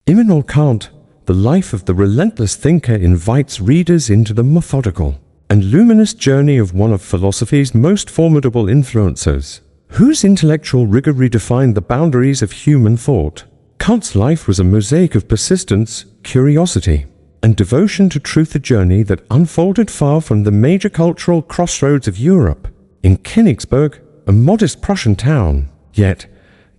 Immanuel Kant, the life of the relentless thinker, invites readers into the methodical and luminous journey of one of philosophy's most formidable influencers, whose intellectual rigor redefined the boundaries of human thought. Kant's life was a mosaic of persistence, curiosity, and devotion to truth, a journey that unfolded far from the major cultural crossroads of Europe, in Königsberg, a modest Prussian town. Yet,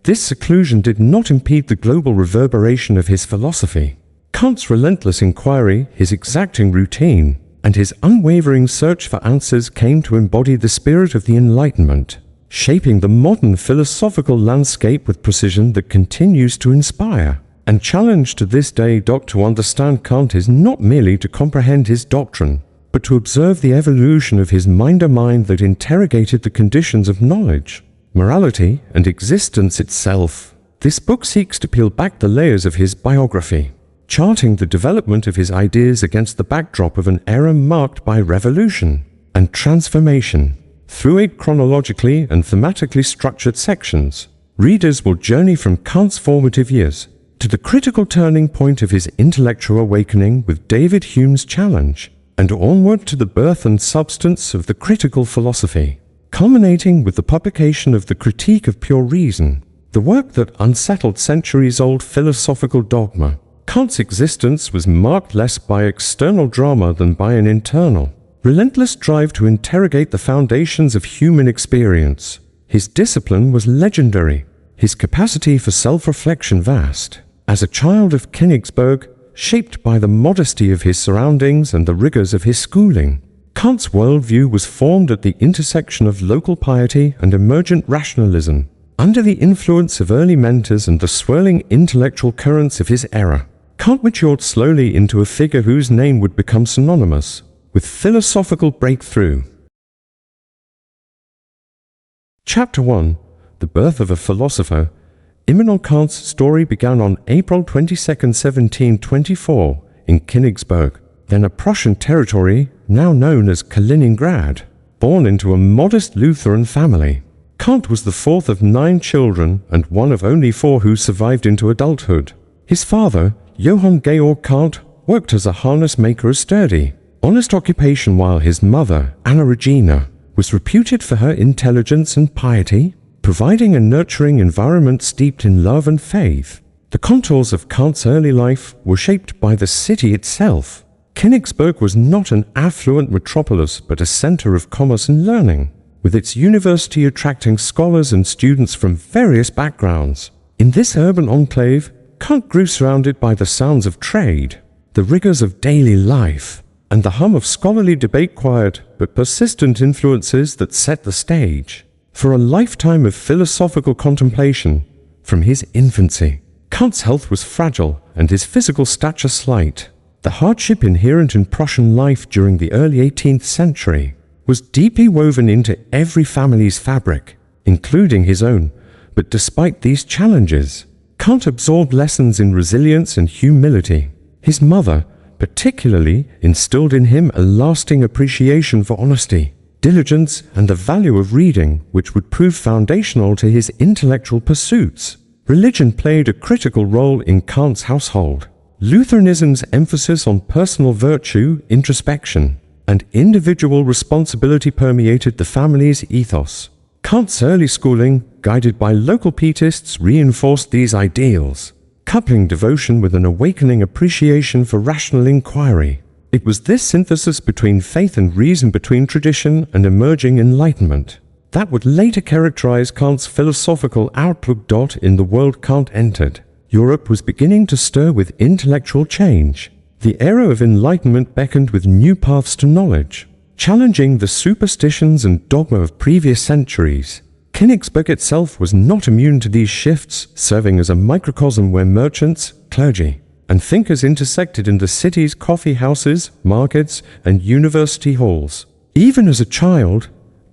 this seclusion did not impede the global reverberation of his philosophy. Kant's relentless inquiry, his exacting routine, and his unwavering search for answers came to embody the spirit of the Enlightenment, shaping the modern philosophical landscape with precision that continues to inspire and challenge to this day. To understand Kant is not merely to comprehend his doctrine, but to observe the evolution of his mind, a mind that interrogated the conditions of knowledge, morality, and existence itself. This book seeks to peel back the layers of his biography, charting the development of his ideas against the backdrop of an era marked by revolution and transformation. Through 8 chronologically and thematically structured sections, readers will journey from Kant's formative years to the critical turning point of his intellectual awakening with David Hume's challenge, and onward to the birth and substance of the critical philosophy, culminating with the publication of the Critique of Pure Reason, the work that unsettled centuries-old philosophical dogma. Kant's existence was marked less by external drama than by an internal, relentless drive to interrogate the foundations of human experience. His discipline was legendary, his capacity for self-reflection vast. As a child of Königsberg, shaped by the modesty of his surroundings and the rigors of his schooling, Kant's worldview was formed at the intersection of local piety and emergent rationalism, under the influence of early mentors and the swirling intellectual currents of his era. Kant matured slowly into a figure whose name would become synonymous with philosophical breakthrough. Chapter 1. The Birth of a Philosopher. Immanuel Kant's story began on April 22, 1724, in Königsberg, then a Prussian territory now known as Kaliningrad. Born into a modest Lutheran family, Kant was the fourth of 9 children and one of only 4 who survived into adulthood. His father, Johann Georg Kant, worked as a harness maker, a sturdy, honest occupation, while his mother, Anna Regina, was reputed for her intelligence and piety, providing a nurturing environment steeped in love and faith. The contours of Kant's early life were shaped by the city itself. Königsberg was not an affluent metropolis but a center of commerce and learning, with its university attracting scholars and students from various backgrounds. In this urban enclave, Kant grew surrounded by the sounds of trade, the rigors of daily life, and the hum of scholarly debate, quiet but persistent influences that set the stage for a lifetime of philosophical contemplation. From his infancy, Kant's health was fragile and his physical stature slight. The hardship inherent in Prussian life during the early 18th century was deeply woven into every family's fabric, including his own. But despite these challenges, Kant absorbed lessons in resilience and humility. His mother, particularly, instilled in him a lasting appreciation for honesty, diligence, and the value of reading, which would prove foundational to his intellectual pursuits. Religion played a critical role in Kant's household. Lutheranism's emphasis on personal virtue, introspection, and individual responsibility permeated the family's ethos. Kant's early schooling, guided by local pietists, reinforced these ideals, coupling devotion with an awakening appreciation for rational inquiry. It was this synthesis between faith and reason, between tradition and emerging enlightenment, that would later characterize Kant's philosophical outlook. In the world Kant entered, Europe was beginning to stir with intellectual change. The era of Enlightenment beckoned with new paths to knowledge, challenging the superstitions and dogma of previous centuries. Königsberg itself was not immune to these shifts, serving as a microcosm where merchants, clergy, and thinkers intersected in the city's coffee houses, markets, and university halls. Even as a child,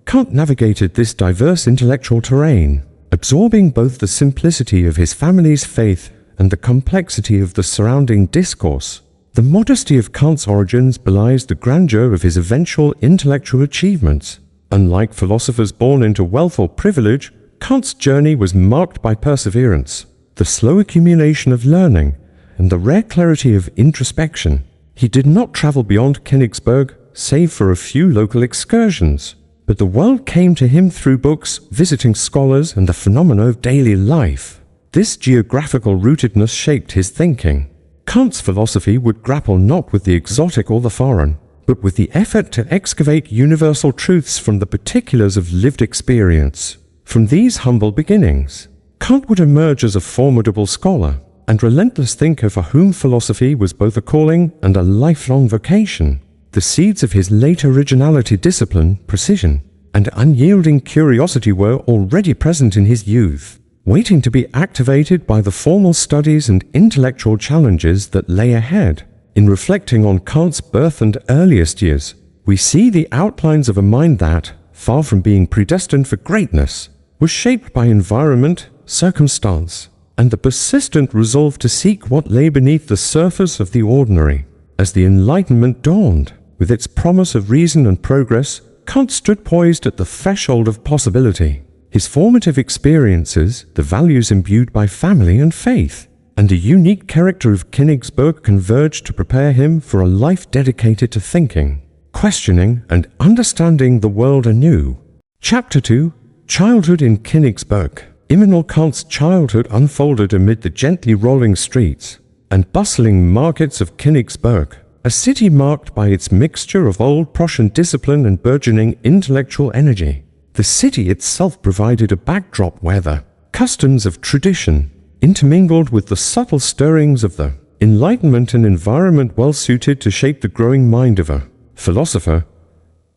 Kant navigated this diverse intellectual terrain, absorbing both the simplicity of his family's faith and the complexity of the surrounding discourse. The modesty of Kant's origins belies the grandeur of his eventual intellectual achievements. Unlike philosophers born into wealth or privilege, Kant's journey was marked by perseverance, the slow accumulation of learning, and the rare clarity of introspection. He did not travel beyond Königsberg, save for a few local excursions, but the world came to him through books, visiting scholars, and the phenomena of daily life. This geographical rootedness shaped his thinking. Kant's philosophy would grapple not with the exotic or the foreign, but with the effort to excavate universal truths from the particulars of lived experience. From these humble beginnings, Kant would emerge as a formidable scholar and relentless thinker for whom philosophy was both a calling and a lifelong vocation. The seeds of his late originality, discipline, precision, and unyielding curiosity were already present in his youth, waiting to be activated by the formal studies and intellectual challenges that lay ahead. In reflecting on Kant's birth and earliest years, we see the outlines of a mind that, far from being predestined for greatness, was shaped by environment, circumstance, and the persistent resolve to seek what lay beneath the surface of the ordinary. As the Enlightenment dawned, with its promise of reason and progress, Kant stood poised at the threshold of possibility. His formative experiences, the values imbued by family and faith, and the unique character of Königsberg converged to prepare him for a life dedicated to thinking, questioning, and understanding the world anew. Chapter 2: Childhood in Königsberg. Immanuel Kant's childhood unfolded amid the gently rolling streets and bustling markets of Königsberg, a city marked by its mixture of old Prussian discipline and burgeoning intellectual energy. The city itself provided a backdrop where the customs of tradition intermingled with the subtle stirrings of the Enlightenment, an environment well suited to shape the growing mind of a philosopher.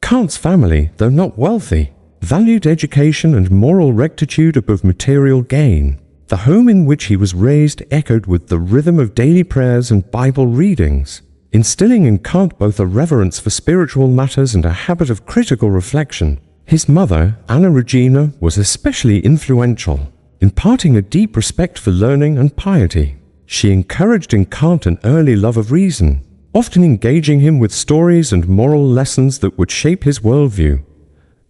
Kant's family, though not wealthy, valued education and moral rectitude above material gain. The home in which he was raised echoed with the rhythm of daily prayers and Bible readings, instilling in Kant both a reverence for spiritual matters and a habit of critical reflection. His mother, Anna Regina, was especially influential, imparting a deep respect for learning and piety. She encouraged in Kant an early love of reason, often engaging him with stories and moral lessons that would shape his worldview.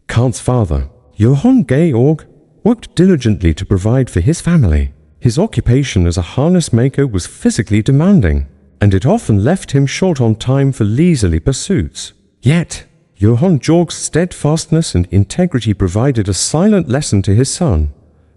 Kant's father, Johann Georg, worked diligently to provide for his family. His occupation as a harness maker was physically demanding, and it often left him short on time for leisurely pursuits. Yet, Johann Georg's steadfastness and integrity provided a silent lesson to his son,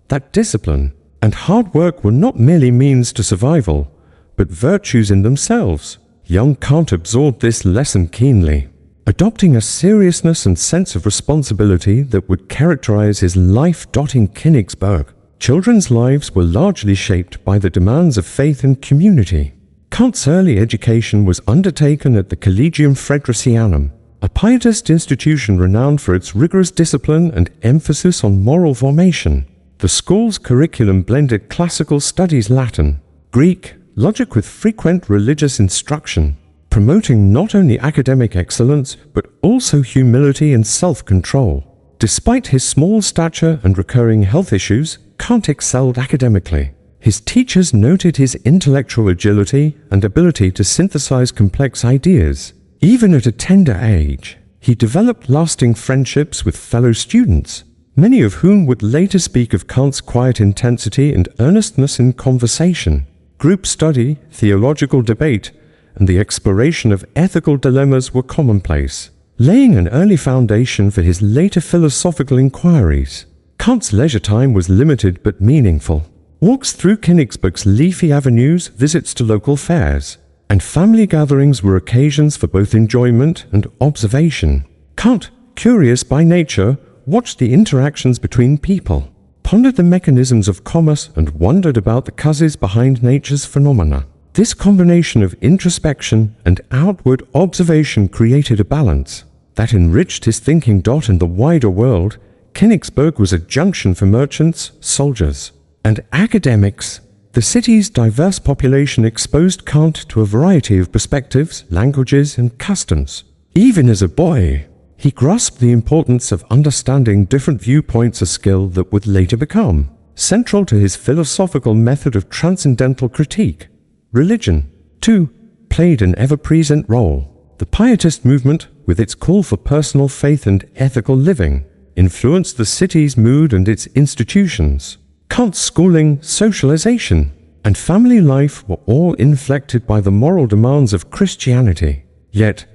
that discipline and hard work were not merely means to survival, but virtues in themselves. Young Kant absorbed this lesson keenly, adopting a seriousness and sense of responsibility that would characterize his life. In Königsberg, children's lives were largely shaped by the demands of faith and community. Kant's early education was undertaken at the Collegium Fridericianum, a pietist institution renowned for its rigorous discipline and emphasis on moral formation. The school's curriculum blended classical studies, Latin, Greek, logic with frequent religious instruction, promoting not only academic excellence but also humility and self-control. Despite his small stature and recurring health issues, Kant excelled academically. His teachers noted his intellectual agility and ability to synthesize complex ideas. Even at a tender age, he developed lasting friendships with fellow students, many of whom would later speak of Kant's quiet intensity and earnestness in conversation. Group study, theological debate, and the exploration of ethical dilemmas were commonplace, laying an early foundation for his later philosophical inquiries. Kant's leisure time was limited but meaningful. Walks through Königsberg's leafy avenues, visits to local fairs, and family gatherings were occasions for both enjoyment and observation. Kant, curious by nature, watched the interactions between people, pondered the mechanisms of commerce, and wondered about the causes behind nature's phenomena. This combination of introspection and outward observation created a balance that enriched his thinking. In the wider world, Königsberg was a junction for merchants, soldiers, and academics. The city's diverse population exposed Kant to a variety of perspectives, languages, and customs. Even as a boy, he grasped the importance of understanding different viewpoints, a skill that would later become central to his philosophical method of transcendental critique. Religion, too, played an ever-present role. The Pietist movement, with its call for personal faith and ethical living, influenced the city's mood and its institutions. Kant's schooling, socialization, and family life were all inflected by the moral demands of Christianity. Yet,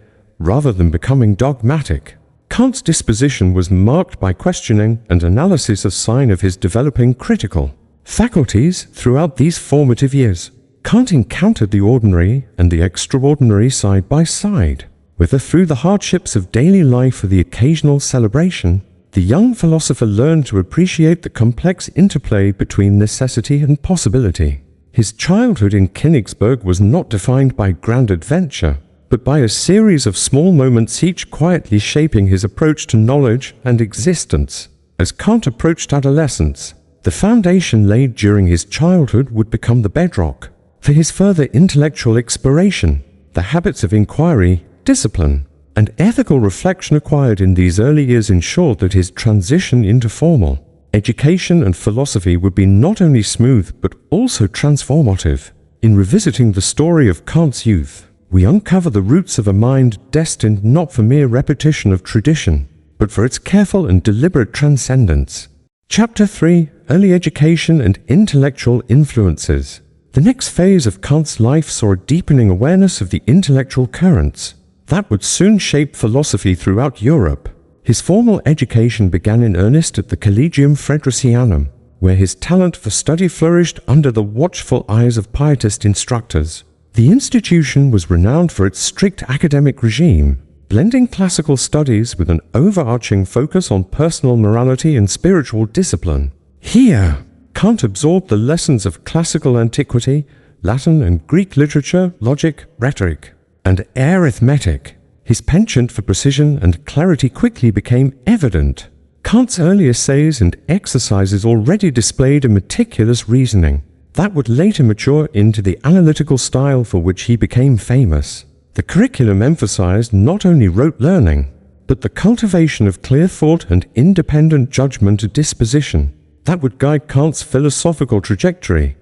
rather than becoming dogmatic, Kant's disposition was marked by questioning and analysis, a sign of his developing critical faculties throughout these formative years. Kant encountered the ordinary and the extraordinary side by side. Whether through the hardships of daily life or the occasional celebration, the young philosopher learned to appreciate the complex interplay between necessity and possibility. His childhood in Königsberg was not defined by grand adventure, but by a series of small moments, each quietly shaping his approach to knowledge and existence. As Kant approached adolescence, the foundation laid during his childhood would become the bedrock for his further intellectual exploration. The habits of inquiry, discipline, and ethical reflection acquired in these early years ensured that his transition into formal education and philosophy would be not only smooth but also transformative. In revisiting the story of Kant's youth, we uncover the roots of a mind destined not for mere repetition of tradition, but for its careful and deliberate transcendence. Chapter 3: Early Education and Intellectual Influences. The next phase of Kant's life saw a deepening awareness of the intellectual currents that would soon shape philosophy throughout Europe. His formal education began in earnest at the Collegium Fridericianum, where his talent for study flourished under the watchful eyes of pietist instructors. The institution was renowned for its strict academic regime, blending classical studies with an overarching focus on personal morality and spiritual discipline. Here, Kant absorbed the lessons of classical antiquity, Latin and Greek literature, logic, rhetoric, and arithmetic. His penchant for precision and clarity quickly became evident. Kant's early essays and exercises already displayed a meticulous reasoning that would later mature into the analytical style for which he became famous. The curriculum emphasized not only rote learning, but the cultivation of clear thought and independent judgment, a disposition that would guide Kant's philosophical trajectory.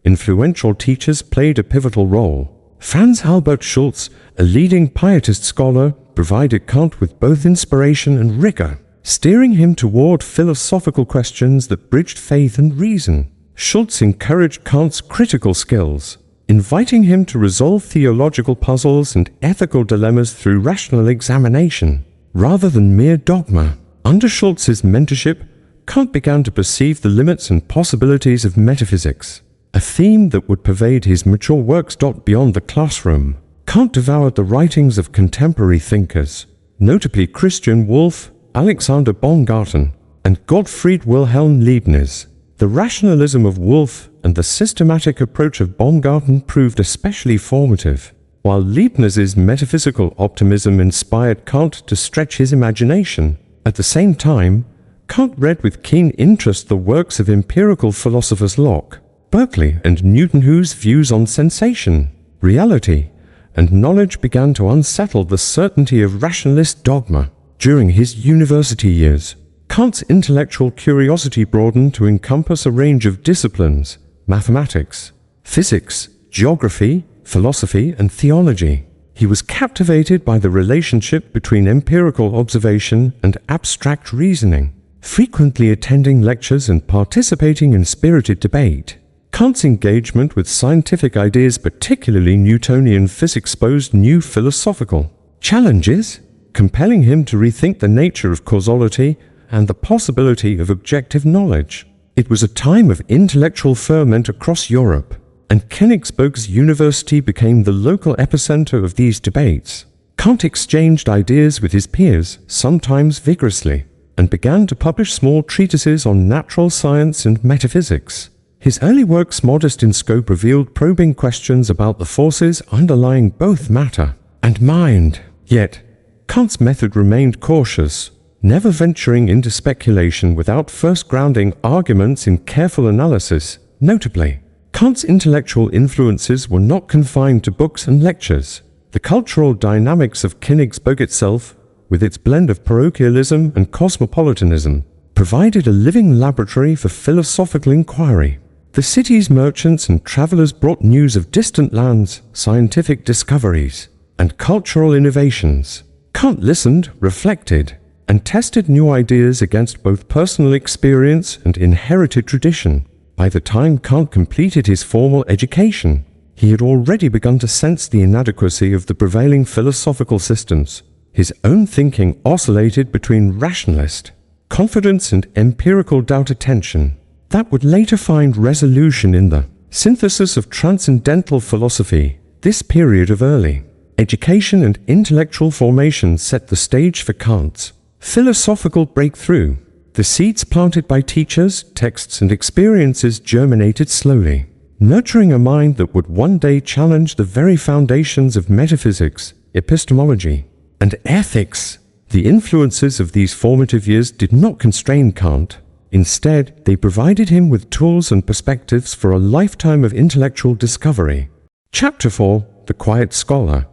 Influential teachers played a pivotal role. Franz Albert Schultz, a leading pietist scholar, provided Kant with both inspiration and rigor, steering him toward philosophical questions that bridged faith and reason. Schultz encouraged Kant's critical skills, inviting him to resolve theological puzzles and ethical dilemmas through rational examination, rather than mere dogma. Under Schultz's mentorship, Kant began to perceive the limits and possibilities of metaphysics, a theme that would pervade his mature works. Beyond the classroom, Kant devoured the writings of contemporary thinkers, notably Christian Wolff, Alexander Baumgarten, and Gottfried Wilhelm Leibniz. The rationalism of Wolff and the systematic approach of Baumgarten proved especially formative, while Leibniz's metaphysical optimism inspired Kant to stretch his imagination. At the same time, Kant read with keen interest the works of empirical philosophers Locke, Berkeley, and Newton, whose views on sensation, reality, and knowledge began to unsettle the certainty of rationalist dogma. During his university years, Kant's intellectual curiosity broadened to encompass a range of disciplines: mathematics, physics, geography, philosophy, and theology. He was captivated by the relationship between empirical observation and abstract reasoning, frequently attending lectures and participating in spirited debate. Kant's engagement with scientific ideas, particularly Newtonian physics, posed new philosophical challenges, compelling him to rethink the nature of causality and the possibility of objective knowledge. It was a time of intellectual ferment across Europe, and Königsberg's university became the local epicenter of these debates. Kant exchanged ideas with his peers, sometimes vigorously, and began to publish small treatises on natural science and metaphysics. His early works, modest in scope, revealed probing questions about the forces underlying both matter and mind. Yet, Kant's method remained cautious, never venturing into speculation without first grounding arguments in careful analysis. Notably, Kant's intellectual influences were not confined to books and lectures. The cultural dynamics of Königsberg itself, with its blend of parochialism and cosmopolitanism, provided a living laboratory for philosophical inquiry. The city's merchants and travelers brought news of distant lands, scientific discoveries, and cultural innovations. Kant listened, reflected, and tested new ideas against both personal experience and inherited tradition. By the time Kant completed his formal education, he had already begun to sense the inadequacy of the prevailing philosophical systems. His own thinking oscillated between rationalist confidence and empirical doubt attention that would later find resolution in the synthesis of transcendental philosophy. This period of early education and intellectual formation set the stage for Kant's philosophical breakthrough. The seeds planted by teachers, texts, and experiences germinated slowly, nurturing a mind that would one day challenge the very foundations of metaphysics, epistemology, and ethics. The influences of these formative years did not constrain Kant. Instead, they provided him with tools and perspectives for a lifetime of intellectual discovery. Chapter 4: The Quiet Scholar.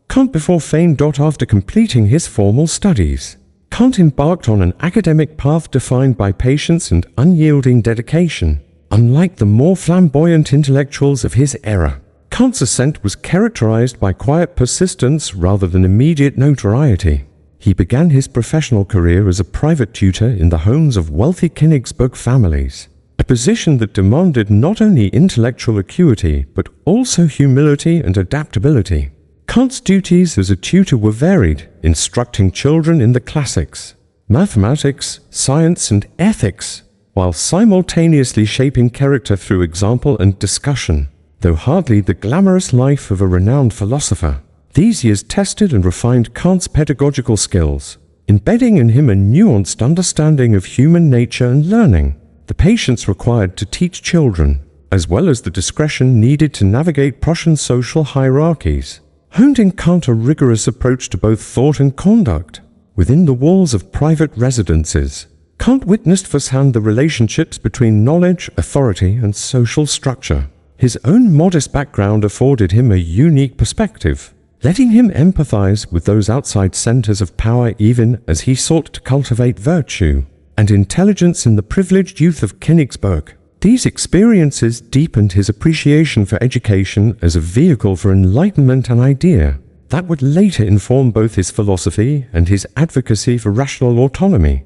Kant before fame. After completing his formal studies, Kant embarked on an academic path defined by patience and unyielding dedication. Unlike the more flamboyant intellectuals of his era, Kant's ascent was characterized by quiet persistence rather than immediate notoriety. He began his professional career as a private tutor in the homes of wealthy Königsberg families, a position that demanded not only intellectual acuity but also humility and adaptability. Kant's duties as a tutor were varied, instructing children in the classics, mathematics, science, and ethics, while simultaneously shaping character through example and discussion. Though hardly the glamorous life of a renowned philosopher, these years tested and refined Kant's pedagogical skills, embedding in him a nuanced understanding of human nature and learning, the patience required to teach children, as well as the discretion needed to navigate Prussian social hierarchies, honed in Kant a rigorous approach to both thought and conduct. Within the walls of private residences, Kant witnessed firsthand the relationships between knowledge, authority, and social structure. His own modest background afforded him a unique perspective, letting him empathize with those outside centers of power even as he sought to cultivate virtue and intelligence in the privileged youth of Königsberg. These experiences deepened his appreciation for education as a vehicle for enlightenment, an idea that would later inform both his philosophy and his advocacy for rational autonomy.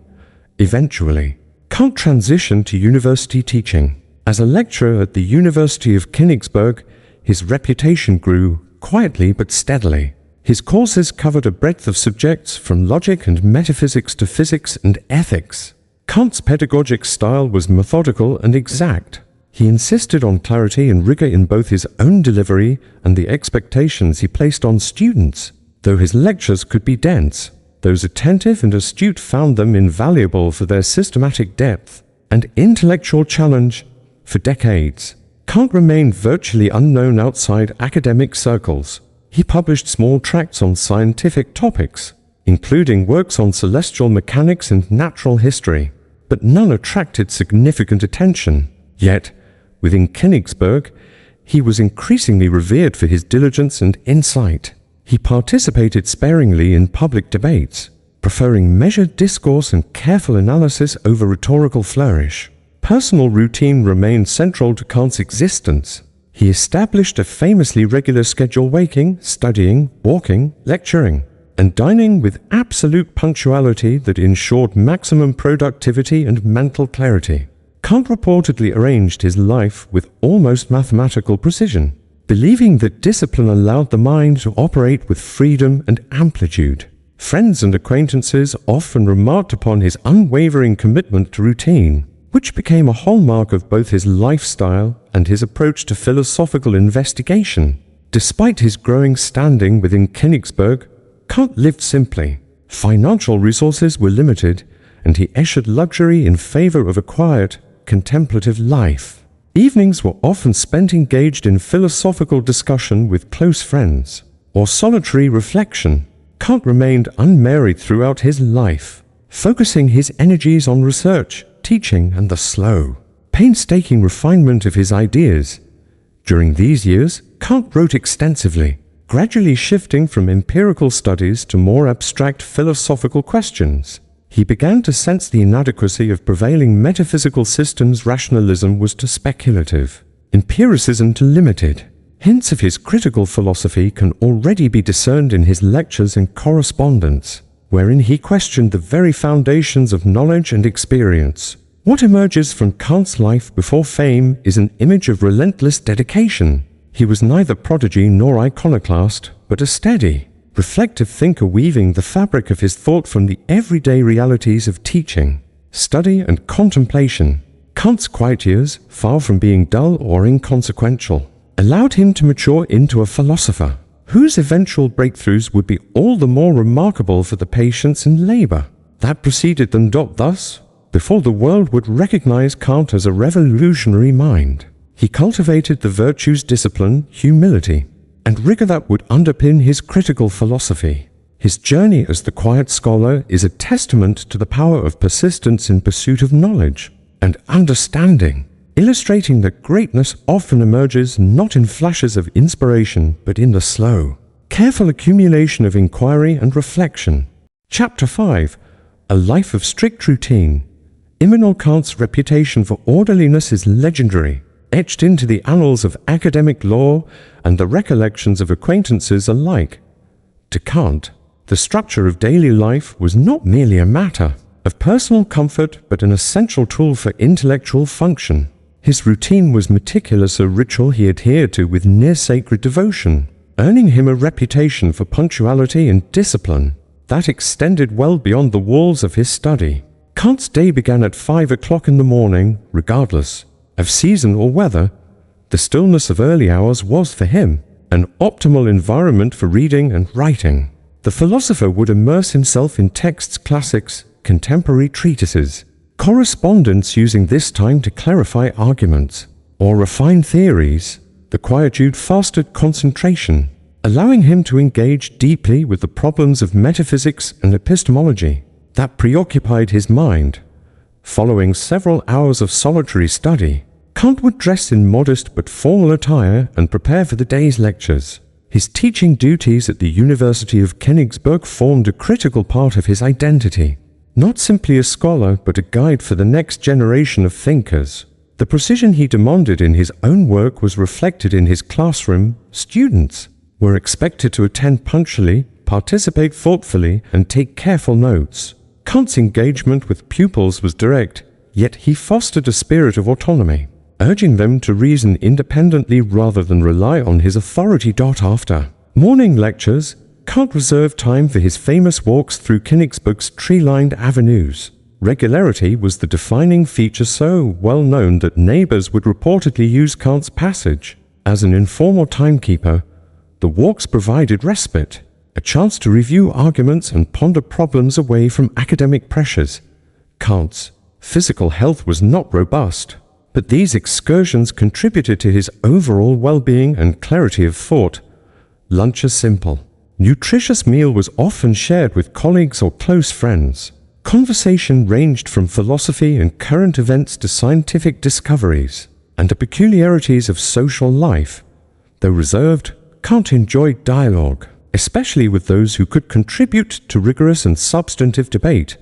Eventually, Kant transitioned to university teaching. As a lecturer at the University of Königsberg, his reputation grew quietly but steadily. His courses covered a breadth of subjects from logic and metaphysics to physics and ethics. Kant's pedagogic style was methodical and exact. He insisted on clarity and rigor in both his own delivery and the expectations he placed on students. Though his lectures could be dense, those attentive and astute found them invaluable for their systematic depth and intellectual challenge. For decades, Kant remained virtually unknown outside academic circles. He published small tracts on scientific topics, including works on celestial mechanics and natural history, but none attracted significant attention. Yet, within Königsberg, he was increasingly revered for his diligence and insight. He participated sparingly in public debates, preferring measured discourse and careful analysis over rhetorical flourish. Personal routine remained central to Kant's existence. He established a famously regular schedule, waking, studying, walking, lecturing, and dining with absolute punctuality that ensured maximum productivity and mental clarity. Kant reportedly arranged his life with almost mathematical precision, believing that discipline allowed the mind to operate with freedom and amplitude. Friends and acquaintances often remarked upon his unwavering commitment to routine, which became a hallmark of both his lifestyle and his approach to philosophical investigation. Despite his growing standing within Königsberg, Kant lived simply. Financial resources were limited, and he eschewed luxury in favor of a quiet, contemplative life. Evenings were often spent engaged in philosophical discussion with close friends or solitary reflection. Kant remained unmarried throughout his life, focusing his energies on research, teaching, and the slow, painstaking refinement of his ideas. During these years, Kant wrote extensively, gradually shifting from empirical studies to more abstract philosophical questions. He began to sense the inadequacy of prevailing metaphysical systems. Rationalism was too speculative, empiricism too limited. Hints of his critical philosophy can already be discerned in his lectures and correspondence, wherein he questioned the very foundations of knowledge and experience. What emerges from Kant's life before fame is an image of relentless dedication. He was neither prodigy nor iconoclast, but a steady, reflective thinker weaving the fabric of his thought from the everyday realities of teaching, study, and contemplation. Kant's quiet years, far from being dull or inconsequential, allowed him to mature into a philosopher, whose eventual breakthroughs would be all the more remarkable for the patience and labor that preceded them. Thus, before the world would recognize Kant as a revolutionary mind, he cultivated the virtues discipline, humility, and rigor that would underpin his critical philosophy. His journey as the quiet scholar is a testament to the power of persistence in pursuit of knowledge and understanding, illustrating that greatness often emerges not in flashes of inspiration, but in the slow, careful accumulation of inquiry and reflection. Chapter 5. A Life of Strict Routine. Immanuel Kant's reputation for orderliness is legendary, etched into the annals of academic law and the recollections of acquaintances alike. To Kant, the structure of daily life was not merely a matter of personal comfort, but an essential tool for intellectual function. His routine was meticulous, a ritual he adhered to with near-sacred devotion, earning him a reputation for punctuality and discipline that extended well beyond the walls of his study. Kant's day began at 5 o'clock in the morning, regardless of season or weather. The stillness of early hours was for him an optimal environment for reading and writing. The philosopher would immerse himself in texts, classics, contemporary treatises, correspondence, using this time to clarify arguments or refine theories. The quietude fostered concentration, allowing him to engage deeply with the problems of metaphysics and epistemology that preoccupied his mind. Following several hours of solitary study, Kant would dress in modest but formal attire and prepare for the day's lectures. His teaching duties at the University of Königsberg formed a critical part of his identity. Not simply a scholar, but a guide for the next generation of thinkers. The precision he demanded in his own work was reflected in his classroom. Students were expected to attend punctually, participate thoughtfully, and take careful notes. Kant's engagement with pupils was direct, yet he fostered a spirit of autonomy, urging them to reason independently rather than rely on his authority. After morning lectures, Kant reserved time for his famous walks through Königsberg's tree-lined avenues. Regularity was the defining feature, so well known that neighbors would reportedly use Kant's passage as an informal timekeeper. The walks provided respite, a chance to review arguments and ponder problems away from academic pressures. Kant's physical health was not robust, but these excursions contributed to his overall well-being and clarity of thought. Lunch, a simple, nutritious meal, was often shared with colleagues or close friends. Conversation ranged from philosophy and current events to scientific discoveries and the peculiarities of social life. Though reserved, Kant enjoyed dialogue, especially with those who could contribute to rigorous and substantive debate.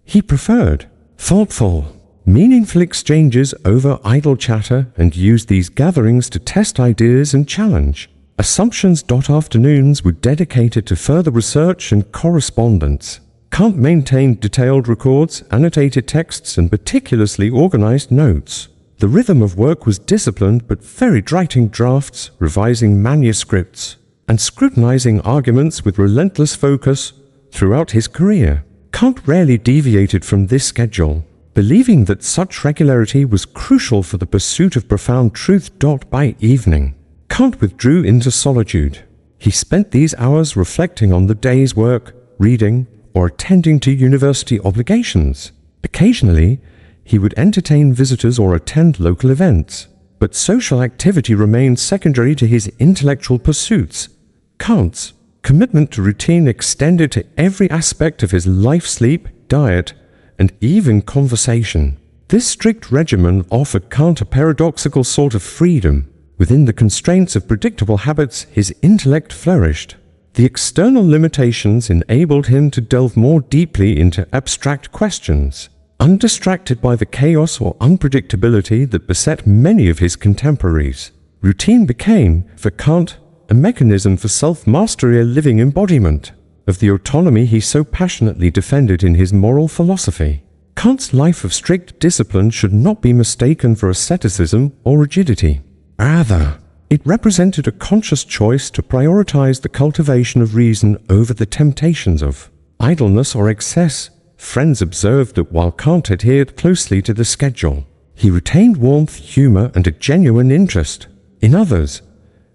He preferred thoughtful, meaningful exchanges over idle chatter and used these gatherings to test ideas and challenge assumptions. Afternoons were dedicated to further research and correspondence. Kant maintained detailed records, annotated texts, and meticulously organized notes. The rhythm of work was disciplined but varied, writing drafts, revising manuscripts, and scrutinizing arguments with relentless focus. Throughout his career, Kant rarely deviated from this schedule, believing that such regularity was crucial for the pursuit of profound truth. By evening, Kant withdrew into solitude. He spent these hours reflecting on the day's work, reading, or attending to university obligations. Occasionally, he would entertain visitors or attend local events, but social activity remained secondary to his intellectual pursuits. Kant's commitment to routine extended to every aspect of his life: sleep, diet, and even conversation. This strict regimen offered Kant a paradoxical sort of freedom. Within the constraints of predictable habits, his intellect flourished. The external limitations enabled him to delve more deeply into abstract questions, undistracted by the chaos or unpredictability that beset many of his contemporaries. Routine became, for Kant, a mechanism for self-mastery, a living embodiment of the autonomy he so passionately defended in his moral philosophy. Kant's life of strict discipline should not be mistaken for asceticism or rigidity. Rather, it represented a conscious choice to prioritize the cultivation of reason over the temptations of idleness or excess. Friends observed that while Kant adhered closely to the schedule, he retained warmth, humor, and a genuine interest in others.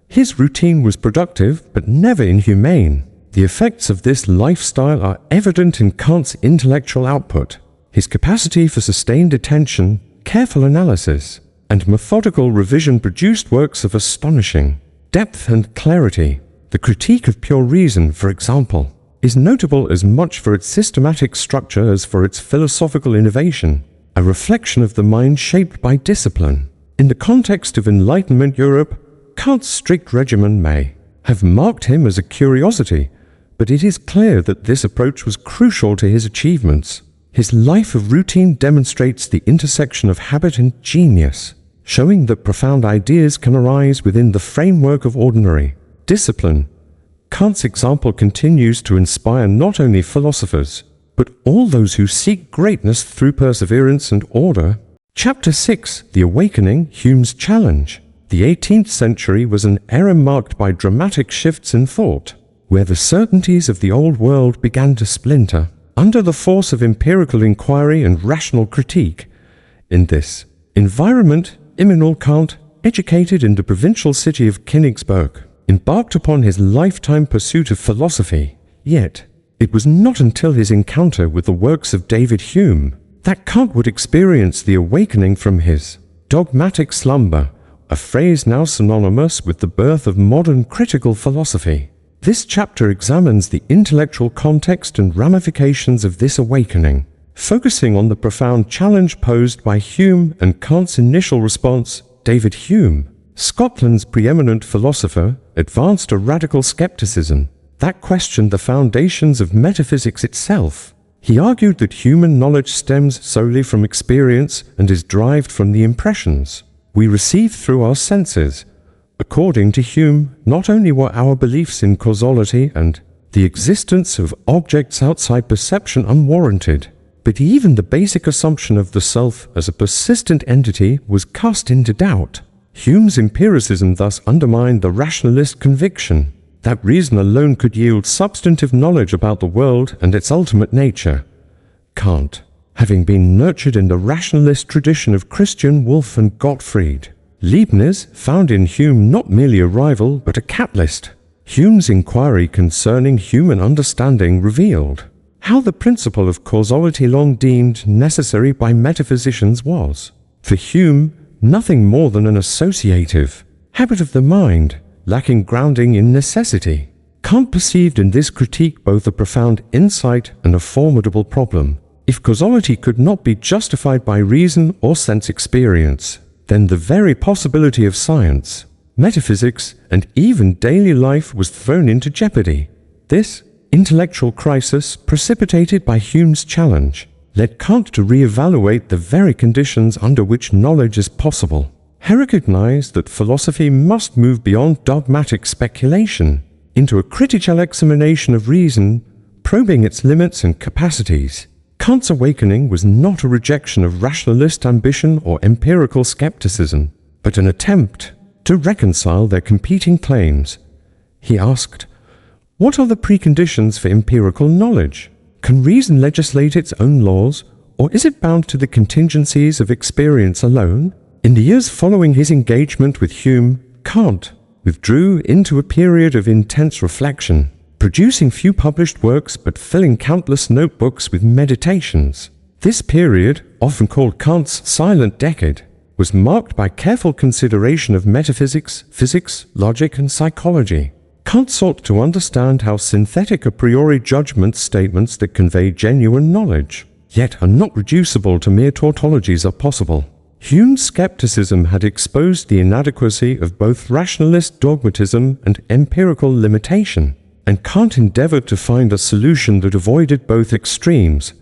His routine was productive, but never inhumane. The effects of this lifestyle are evident in Kant's intellectual output. His capacity for sustained attention, careful analysis, and methodical revision produced works of astonishing depth and clarity. The Critique of Pure Reason, for example, is notable as much for its systematic structure as for its philosophical innovation, a reflection of the mind shaped by discipline. In the context of Enlightenment Europe, Kant's strict regimen may have marked him as a curiosity, but it is clear that this approach was crucial to his achievements. His life of routine demonstrates the intersection of habit and genius, showing that profound ideas can arise within the framework of ordinary discipline. Kant's example continues to inspire not only philosophers, but all those who seek greatness through perseverance and order. Chapter 6, The Awakening, Hume's Challenge. The 18th century was an era marked by dramatic shifts in thought, where the certainties of the old world began to splinter under the force of empirical inquiry and rational critique. In this environment, Immanuel Kant, educated in the provincial city of Königsberg, embarked upon his lifetime pursuit of philosophy. Yet, it was not until his encounter with the works of David Hume that Kant would experience the awakening from his dogmatic slumber, a phrase now synonymous with the birth of modern critical philosophy. This chapter examines the intellectual context and ramifications of this awakening, focusing on the profound challenge posed by Hume and Kant's initial response. David Hume, Scotland's preeminent philosopher, advanced a radical skepticism that questioned the foundations of metaphysics itself. He argued that human knowledge stems solely from experience and is derived from the impressions we receive through our senses. According to Hume, not only were our beliefs in causality and the existence of objects outside perception unwarranted, but even the basic assumption of the self as a persistent entity was cast into doubt. Hume's empiricism thus undermined the rationalist conviction that reason alone could yield substantive knowledge about the world and its ultimate nature. Kant, having been nurtured in the rationalist tradition of Christian Wolff and Gottfried Leibniz, found in Hume not merely a rival but a catalyst. Hume's inquiry concerning human understanding revealed how the principle of causality long deemed necessary by metaphysicians was, for Hume, nothing more than an associative habit of the mind, lacking grounding in necessity. Kant perceived in this critique both a profound insight and a formidable problem. If causality could not be justified by reason or sense experience, then the very possibility of science, metaphysics, and even daily life was thrown into jeopardy. This intellectual crisis, precipitated by Hume's challenge, led Kant to re-evaluate the very conditions under which knowledge is possible. He recognized that philosophy must move beyond dogmatic speculation into a critical examination of reason, probing its limits and capacities. Kant's awakening was not a rejection of rationalist ambition or empirical skepticism, but an attempt to reconcile their competing claims. He asked, what are the preconditions for empirical knowledge? Can reason legislate its own laws, or is it bound to the contingencies of experience alone? In the years following his engagement with Hume, Kant withdrew into a period of intense reflection, producing few published works but filling countless notebooks with meditations. This period, often called Kant's silent decade, was marked by careful consideration of metaphysics, physics, logic, and psychology. Kant sought to understand how synthetic a priori judgment statements that convey genuine knowledge, yet are not reducible to mere tautologies, are possible. Hume's skepticism had exposed the inadequacy of both rationalist dogmatism and empirical limitation, and Kant endeavored to find a solution that avoided both extremes.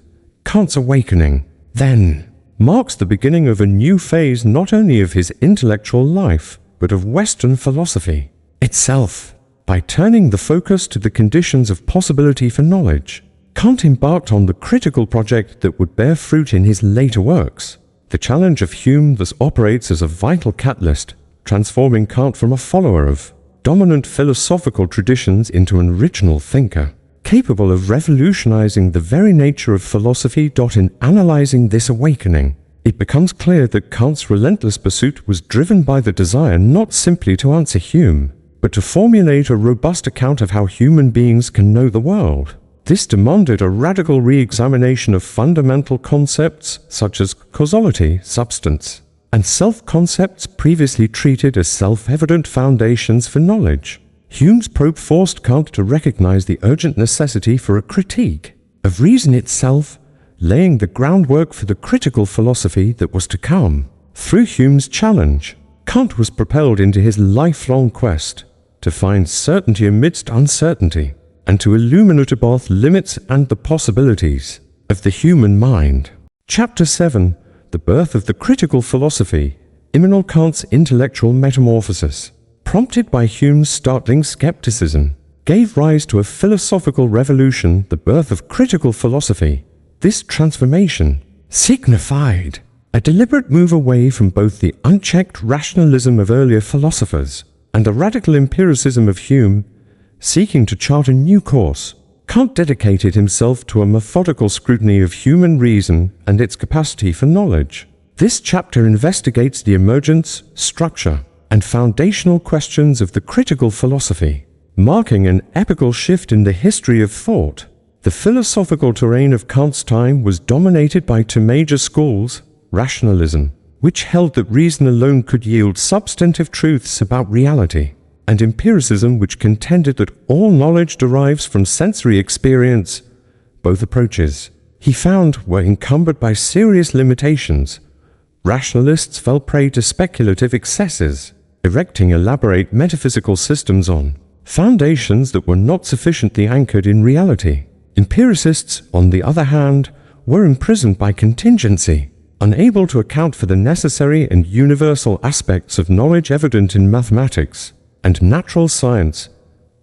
Kant's awakening, then, marks the beginning of a new phase not only of his intellectual life, but of Western philosophy itself. By turning the focus to the conditions of possibility for knowledge, Kant embarked on the critical project that would bear fruit in his later works. The challenge of Hume thus operates as a vital catalyst, transforming Kant from a follower of dominant philosophical traditions into an original thinker, capable of revolutionizing the very nature of philosophy. In analyzing this awakening, it becomes clear that Kant's relentless pursuit was driven by the desire not simply to answer Hume, but to formulate a robust account of how human beings can know the world. This demanded a radical re-examination of fundamental concepts such as causality, substance, and self-concepts previously treated as self-evident foundations for knowledge. Hume's probe forced Kant to recognize the urgent necessity for a critique of reason itself, laying the groundwork for the critical philosophy that was to come. Through Hume's challenge, Kant was propelled into his lifelong quest to find certainty amidst uncertainty, and to illuminate both limits and the possibilities of the human mind. Chapter 7. The Birth of the Critical Philosophy. Immanuel Kant's intellectual metamorphosis, prompted by Hume's startling skepticism, gave rise to a philosophical revolution, the birth of critical philosophy. This transformation signified a deliberate move away from both the unchecked rationalism of earlier philosophers and the radical empiricism of Hume. Seeking to chart a new course, Kant dedicated himself to a methodical scrutiny of human reason and its capacity for knowledge. This chapter investigates the emergence, structure, and foundational questions of the critical philosophy, marking an epochal shift in the history of thought. The philosophical terrain of Kant's time was dominated by two major schools: rationalism, which held that reason alone could yield substantive truths about reality, and empiricism, which contended that all knowledge derives from sensory experience. Both approaches, he found, were encumbered by serious limitations. Rationalists fell prey to speculative excesses, erecting elaborate metaphysical systems on foundations that were not sufficiently anchored in reality. Empiricists, on the other hand, were imprisoned by contingency, unable to account for the necessary and universal aspects of knowledge evident in mathematics and natural science.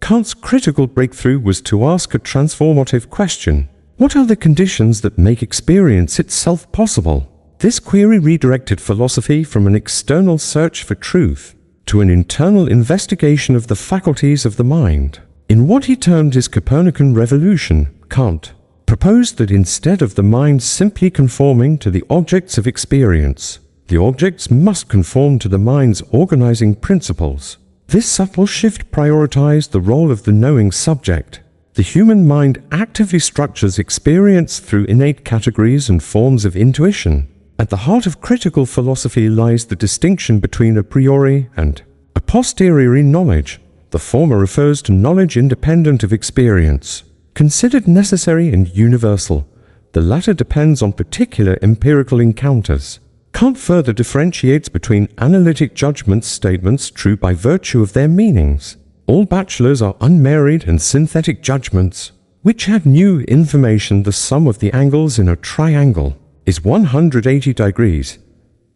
Kant's critical breakthrough was to ask a transformative question: what are the conditions that make experience itself possible? This query redirected philosophy from an external search for truth to an internal investigation of the faculties of the mind. In what he termed his Copernican revolution, Kant proposed that instead of the mind simply conforming to the objects of experience, the objects must conform to the mind's organizing principles. This subtle shift prioritized the role of the knowing subject. The human mind actively structures experience through innate categories and forms of intuition. At the heart of critical philosophy lies the distinction between a priori and a posteriori knowledge. The former refers to knowledge independent of experience, considered necessary and universal. The latter depends on particular empirical encounters. Kant further differentiates between analytic judgments, statements true by virtue of their meanings. All bachelors are unmarried, and synthetic judgments, which add new information. The sum of the angles in a triangle is 180 degrees.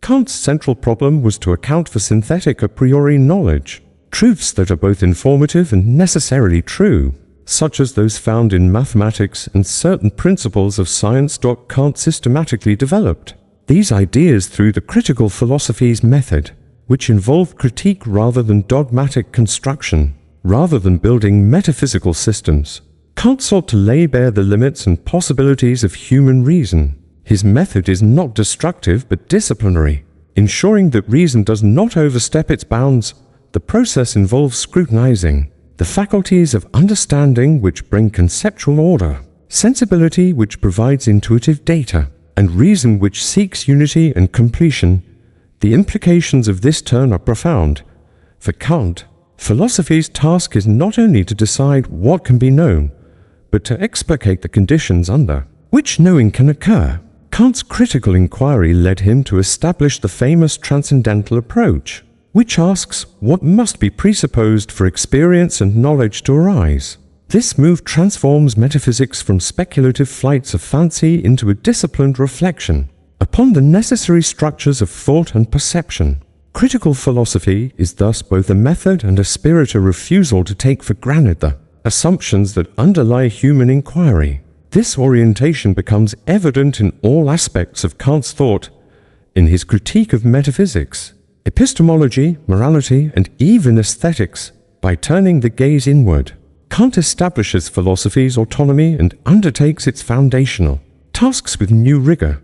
Kant's central problem was to account for synthetic a priori knowledge, truths that are both informative and necessarily true, such as those found in mathematics and certain principles of science. Kant systematically developed these ideas through the critical philosophy's method, which involved critique rather than dogmatic construction. Rather than building metaphysical systems, Kant sought to lay bare the limits and possibilities of human reason. His method is not destructive but disciplinary, ensuring that reason does not overstep its bounds. The process involves scrutinizing the faculties of understanding, which bring conceptual order, sensibility, which provides intuitive data, and reason, which seeks unity and completion. The implications of this turn are profound. For Kant, philosophy's task is not only to decide what can be known, but to explicate the conditions under which knowing can occur. Kant's critical inquiry led him to establish the famous transcendental approach, which asks what must be presupposed for experience and knowledge to arise. This move transforms metaphysics from speculative flights of fancy into a disciplined reflection upon the necessary structures of thought and perception. Critical philosophy is thus both a method and a spirit, a refusal to take for granted the assumptions that underlie human inquiry. This orientation becomes evident in all aspects of Kant's thought, in his critique of metaphysics, epistemology, morality, and even aesthetics. By turning the gaze inward, Kant establishes philosophy's autonomy and undertakes its foundational tasks with new rigor.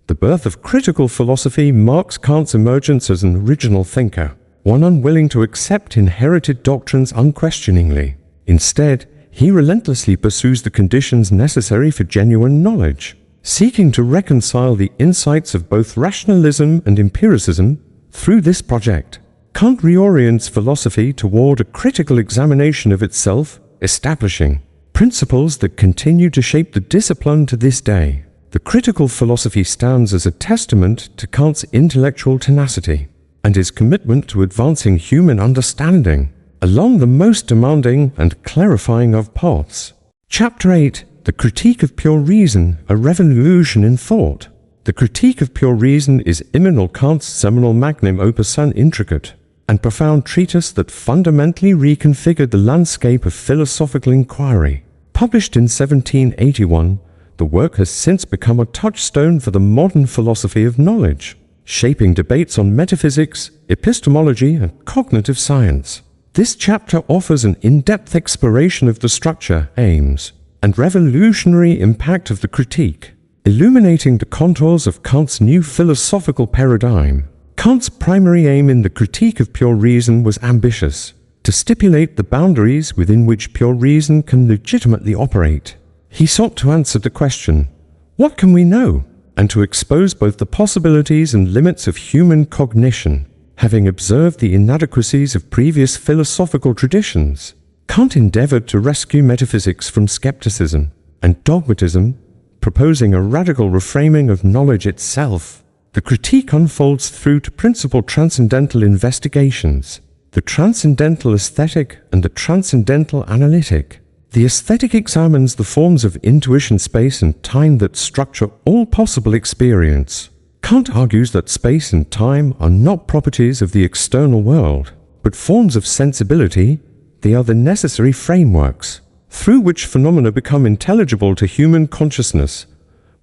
The birth of critical philosophy marks Kant's emergence as an original thinker, one unwilling to accept inherited doctrines unquestioningly. Instead, he relentlessly pursues the conditions necessary for genuine knowledge, seeking to reconcile the insights of both rationalism and empiricism. Through this project, Kant reorients philosophy toward a critical examination of itself, establishing principles that continue to shape the discipline to this day. The critical philosophy stands as a testament to Kant's intellectual tenacity and his commitment to advancing human understanding along the most demanding and clarifying of paths. Chapter 8. The Critique of Pure Reason, a Revolution in Thought. The Critique of Pure Reason is Immanuel Kant's seminal magnum opus, an intricate and profound treatise that fundamentally reconfigured the landscape of philosophical inquiry. Published in 1781, the work has since become a touchstone for the modern philosophy of knowledge, shaping debates on metaphysics, epistemology, and cognitive science. This chapter offers an in-depth exploration of the structure, aims, and revolutionary impact of the critique, illuminating the contours of Kant's new philosophical paradigm. Kant's primary aim in the Critique of Pure Reason was ambitious: to stipulate the boundaries within which pure reason can legitimately operate. He sought to answer the question, what can we know? And to expose both the possibilities and limits of human cognition. Having observed the inadequacies of previous philosophical traditions, Kant endeavored to rescue metaphysics from skepticism and dogmatism, proposing a radical reframing of knowledge itself. The critique unfolds through to principal transcendental investigations: the transcendental aesthetic and the transcendental analytic. The aesthetic examines the forms of intuition, space, and time that structure all possible experience. Kant argues that space and time are not properties of the external world, but forms of sensibility. They are the necessary frameworks through which phenomena become intelligible to human consciousness.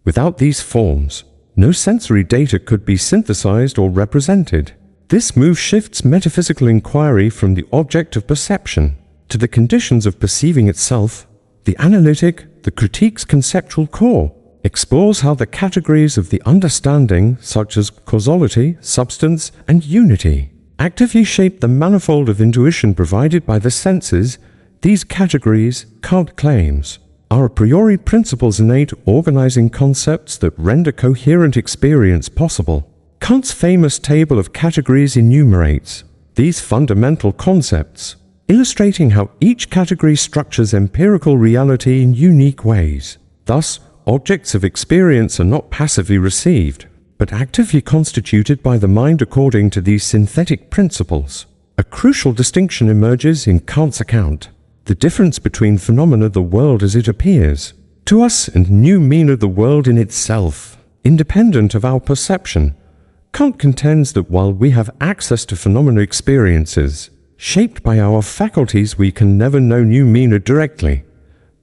Without these forms, no sensory data could be synthesized or represented. This move shifts metaphysical inquiry from the object of perception to the conditions of perceiving itself. The analytic, the critique's conceptual core, explores how the categories of the understanding, such as causality, substance, and unity, actively shape the manifold of intuition provided by the senses. These categories, Kant claims, are a priori principles, innate organizing concepts that render coherent experience possible. Kant's famous table of categories enumerates these fundamental concepts, illustrating how each category structures empirical reality in unique ways. Thus, objects of experience are not passively received, but actively constituted by the mind according to these synthetic principles. A crucial distinction emerges in Kant's account: the difference between phenomena, the world as it appears to us, and noumena, the world in itself, independent of our perception. Kant contends that while we have access to phenomena experiences shaped by our faculties, we can never know noumena directly.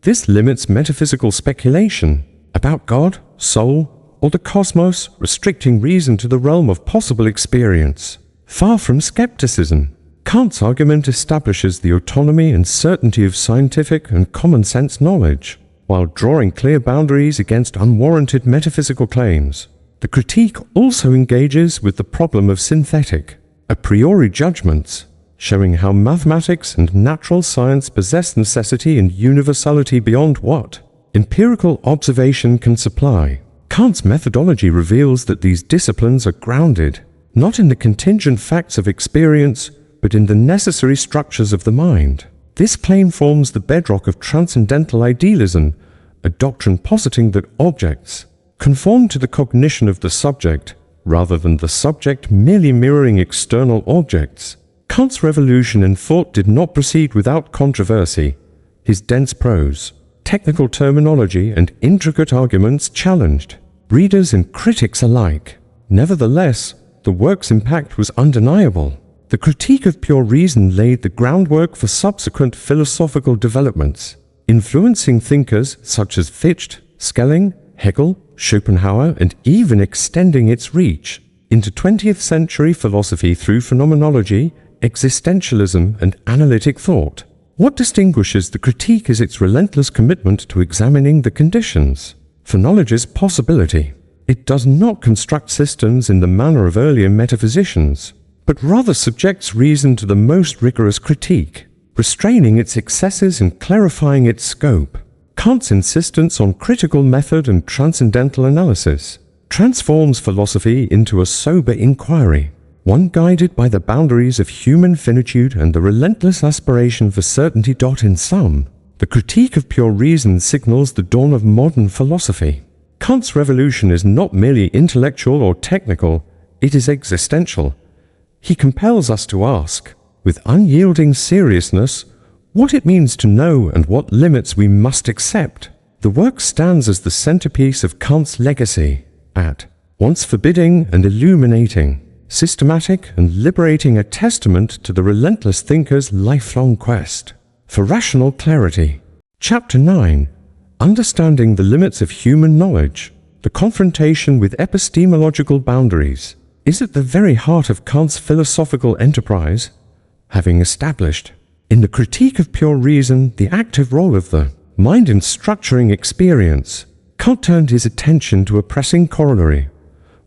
This limits metaphysical speculation about God, soul, or the cosmos, restricting reason to the realm of possible experience. Far from skepticism, Kant's argument establishes the autonomy and certainty of scientific and common sense knowledge, while drawing clear boundaries against unwarranted metaphysical claims. The critique also engages with the problem of synthetic, a priori judgments, showing how mathematics and natural science possess necessity and universality beyond what empirical observation can supply. Kant's methodology reveals that these disciplines are grounded not in the contingent facts of experience, but in the necessary structures of the mind. This claim forms the bedrock of transcendental idealism, a doctrine positing that objects conform to the cognition of the subject, rather than the subject merely mirroring external objects. Kant's revolution in thought did not proceed without controversy. His dense prose, technical terminology, and intricate arguments challenged readers and critics alike. Nevertheless, the work's impact was undeniable. The Critique of Pure Reason laid the groundwork for subsequent philosophical developments. influencing thinkers such as Fichte, Schelling, Hegel, Schopenhauer, and even extending its reach into 20th century philosophy through phenomenology, existentialism, and analytic thought. What distinguishes the critique is its relentless commitment to examining the conditions for knowledge's possibility. It does not construct systems in the manner of earlier metaphysicians, but rather subjects reason to the most rigorous critique, restraining its excesses and clarifying its scope. Kant's insistence on critical method and transcendental analysis transforms philosophy into a sober inquiry, one guided by the boundaries of human finitude and the relentless aspiration for certainty. In sum, the critique of pure reason signals the dawn of modern philosophy. Kant's revolution is not merely intellectual or technical, it is existential. He compels us to ask, with unyielding seriousness, what it means to know and what limits we must accept. The work stands as the centerpiece of Kant's legacy, at once forbidding and illuminating, systematic and liberating, a testament to the relentless thinker's lifelong quest for rational clarity. Chapter 9. Understanding the limits of human knowledge, the confrontation with epistemological boundaries, is at the very heart of Kant's philosophical enterprise. Having established, in the critique of pure reason, the active role of the mind in structuring experience, Kant turned his attention to a pressing corollary.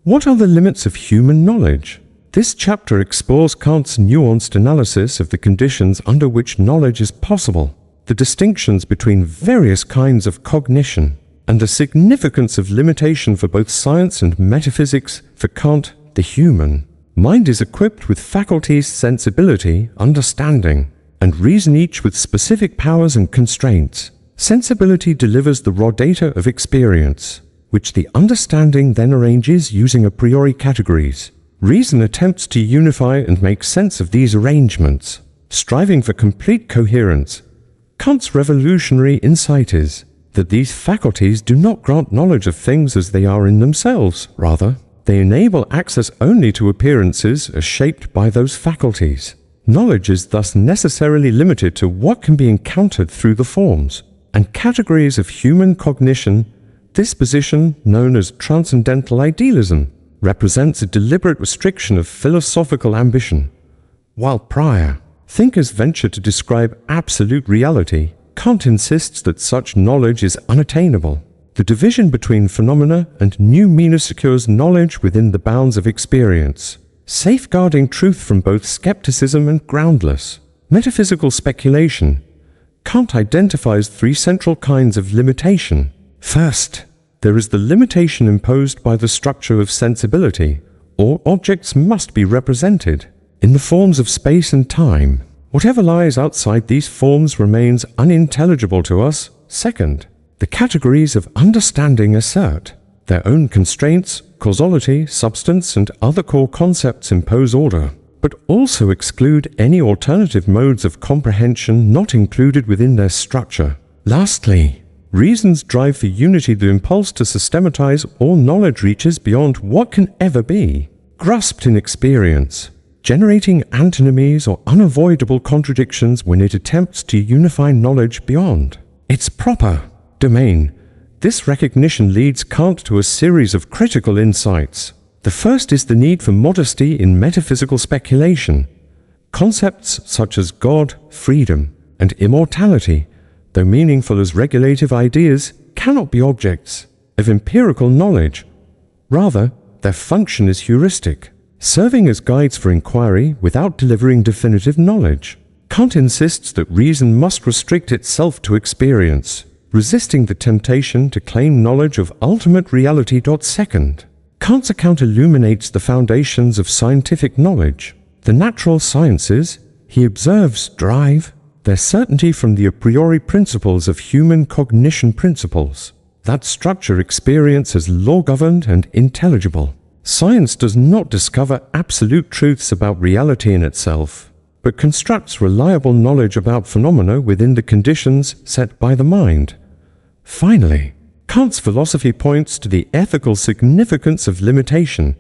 What are the limits of human knowledge? This chapter explores Kant's nuanced analysis of the conditions under which knowledge is possible, the distinctions between various kinds of cognition, and the significance of limitation for both science and metaphysics. For Kant, the human mind is equipped with faculties, sensibility, understanding, and reason, each with specific powers and constraints. Sensibility delivers the raw data of experience, which the understanding then arranges using a priori categories. Reason attempts to unify and make sense of these arrangements, striving for complete coherence. Kant's revolutionary insight is that these faculties do not grant knowledge of things as they are in themselves. Rather, they enable access only to appearances as shaped by those faculties. Knowledge is thus necessarily limited to what can be encountered through the forms and categories of human cognition. This position, known as transcendental idealism, represents a deliberate restriction of philosophical ambition. While prior thinkers venture to describe absolute reality, Kant insists that such knowledge is unattainable. The division between phenomena and noumena secures knowledge within the bounds of experience, safeguarding truth from both skepticism and groundless metaphysical speculation. Kant identifies three central kinds of limitation. First, there is the limitation imposed by the structure of sensibility. All objects must be represented in the forms of space and time. Whatever lies outside these forms remains unintelligible to us. Second, the categories of understanding assert their own constraints. Causality, substance, and other core concepts impose order, but also exclude any alternative modes of comprehension not included within their structure. Lastly, reason's drive for unity, the impulse to systematize all knowledge, reaches beyond what can ever be grasped in experience, generating antinomies or unavoidable contradictions when it attempts to unify knowledge beyond its proper domain. This recognition leads Kant to a series of critical insights. The first is the need for modesty in metaphysical speculation. Concepts such as God, freedom, and immortality, though meaningful as regulative ideas, cannot be objects of empirical knowledge. Rather, their function is heuristic, serving as guides for inquiry without delivering definitive knowledge. Kant insists that reason must restrict itself to experience, resisting the temptation to claim knowledge of ultimate reality. Second, Kant's account illuminates the foundations of scientific knowledge. The natural sciences, he observes, derive their certainty from the a priori principles of human cognition, principles that structure experience as law-governed and intelligible. Science does not discover absolute truths about reality in itself, but constructs reliable knowledge about phenomena within the conditions set by the mind. Finally, Kant's philosophy points to the ethical significance of limitation.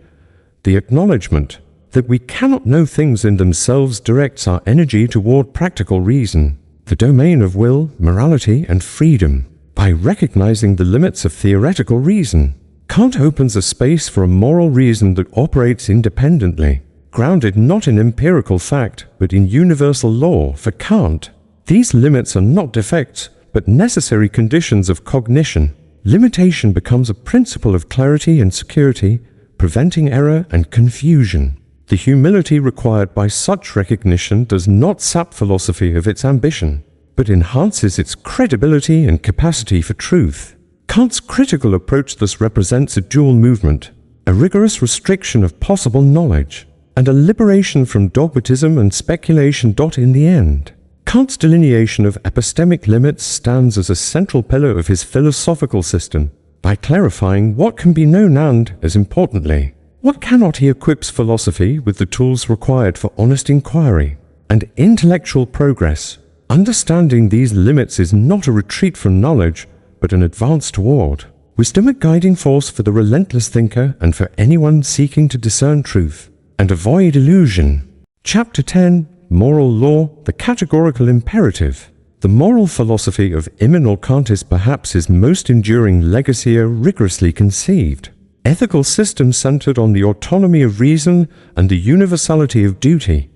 The acknowledgement that we cannot know things in themselves directs our energy toward practical reason. the domain of will, morality, and freedom. By recognizing the limits of theoretical reason, Kant opens a space for a moral reason that operates independently, grounded not in empirical fact, but in universal law. For Kant, these limits are not defects, but necessary conditions of cognition. Limitation becomes a principle of clarity and security, preventing error and confusion. The humility required by such recognition does not sap philosophy of its ambition, but enhances its credibility and capacity for truth. Kant's critical approach thus represents a dual movement, a rigorous restriction of possible knowledge, and a liberation from dogmatism and speculation. In the end, Kant's delineation of epistemic limits stands as a central pillar of his philosophical system. By clarifying what can be known and, as importantly, what cannot, he equips philosophy with the tools required for honest inquiry and intellectual progress. Understanding these limits is not a retreat from knowledge, but an advance toward wisdom, a guiding force for the relentless thinker and for anyone seeking to discern truth and avoid illusion. Chapter 10. Moral Law, the Categorical Imperative. The moral philosophy of Immanuel Kant is perhaps his most enduring legacy, a rigorously conceived ethical system centered on the autonomy of reason and the universality of duty.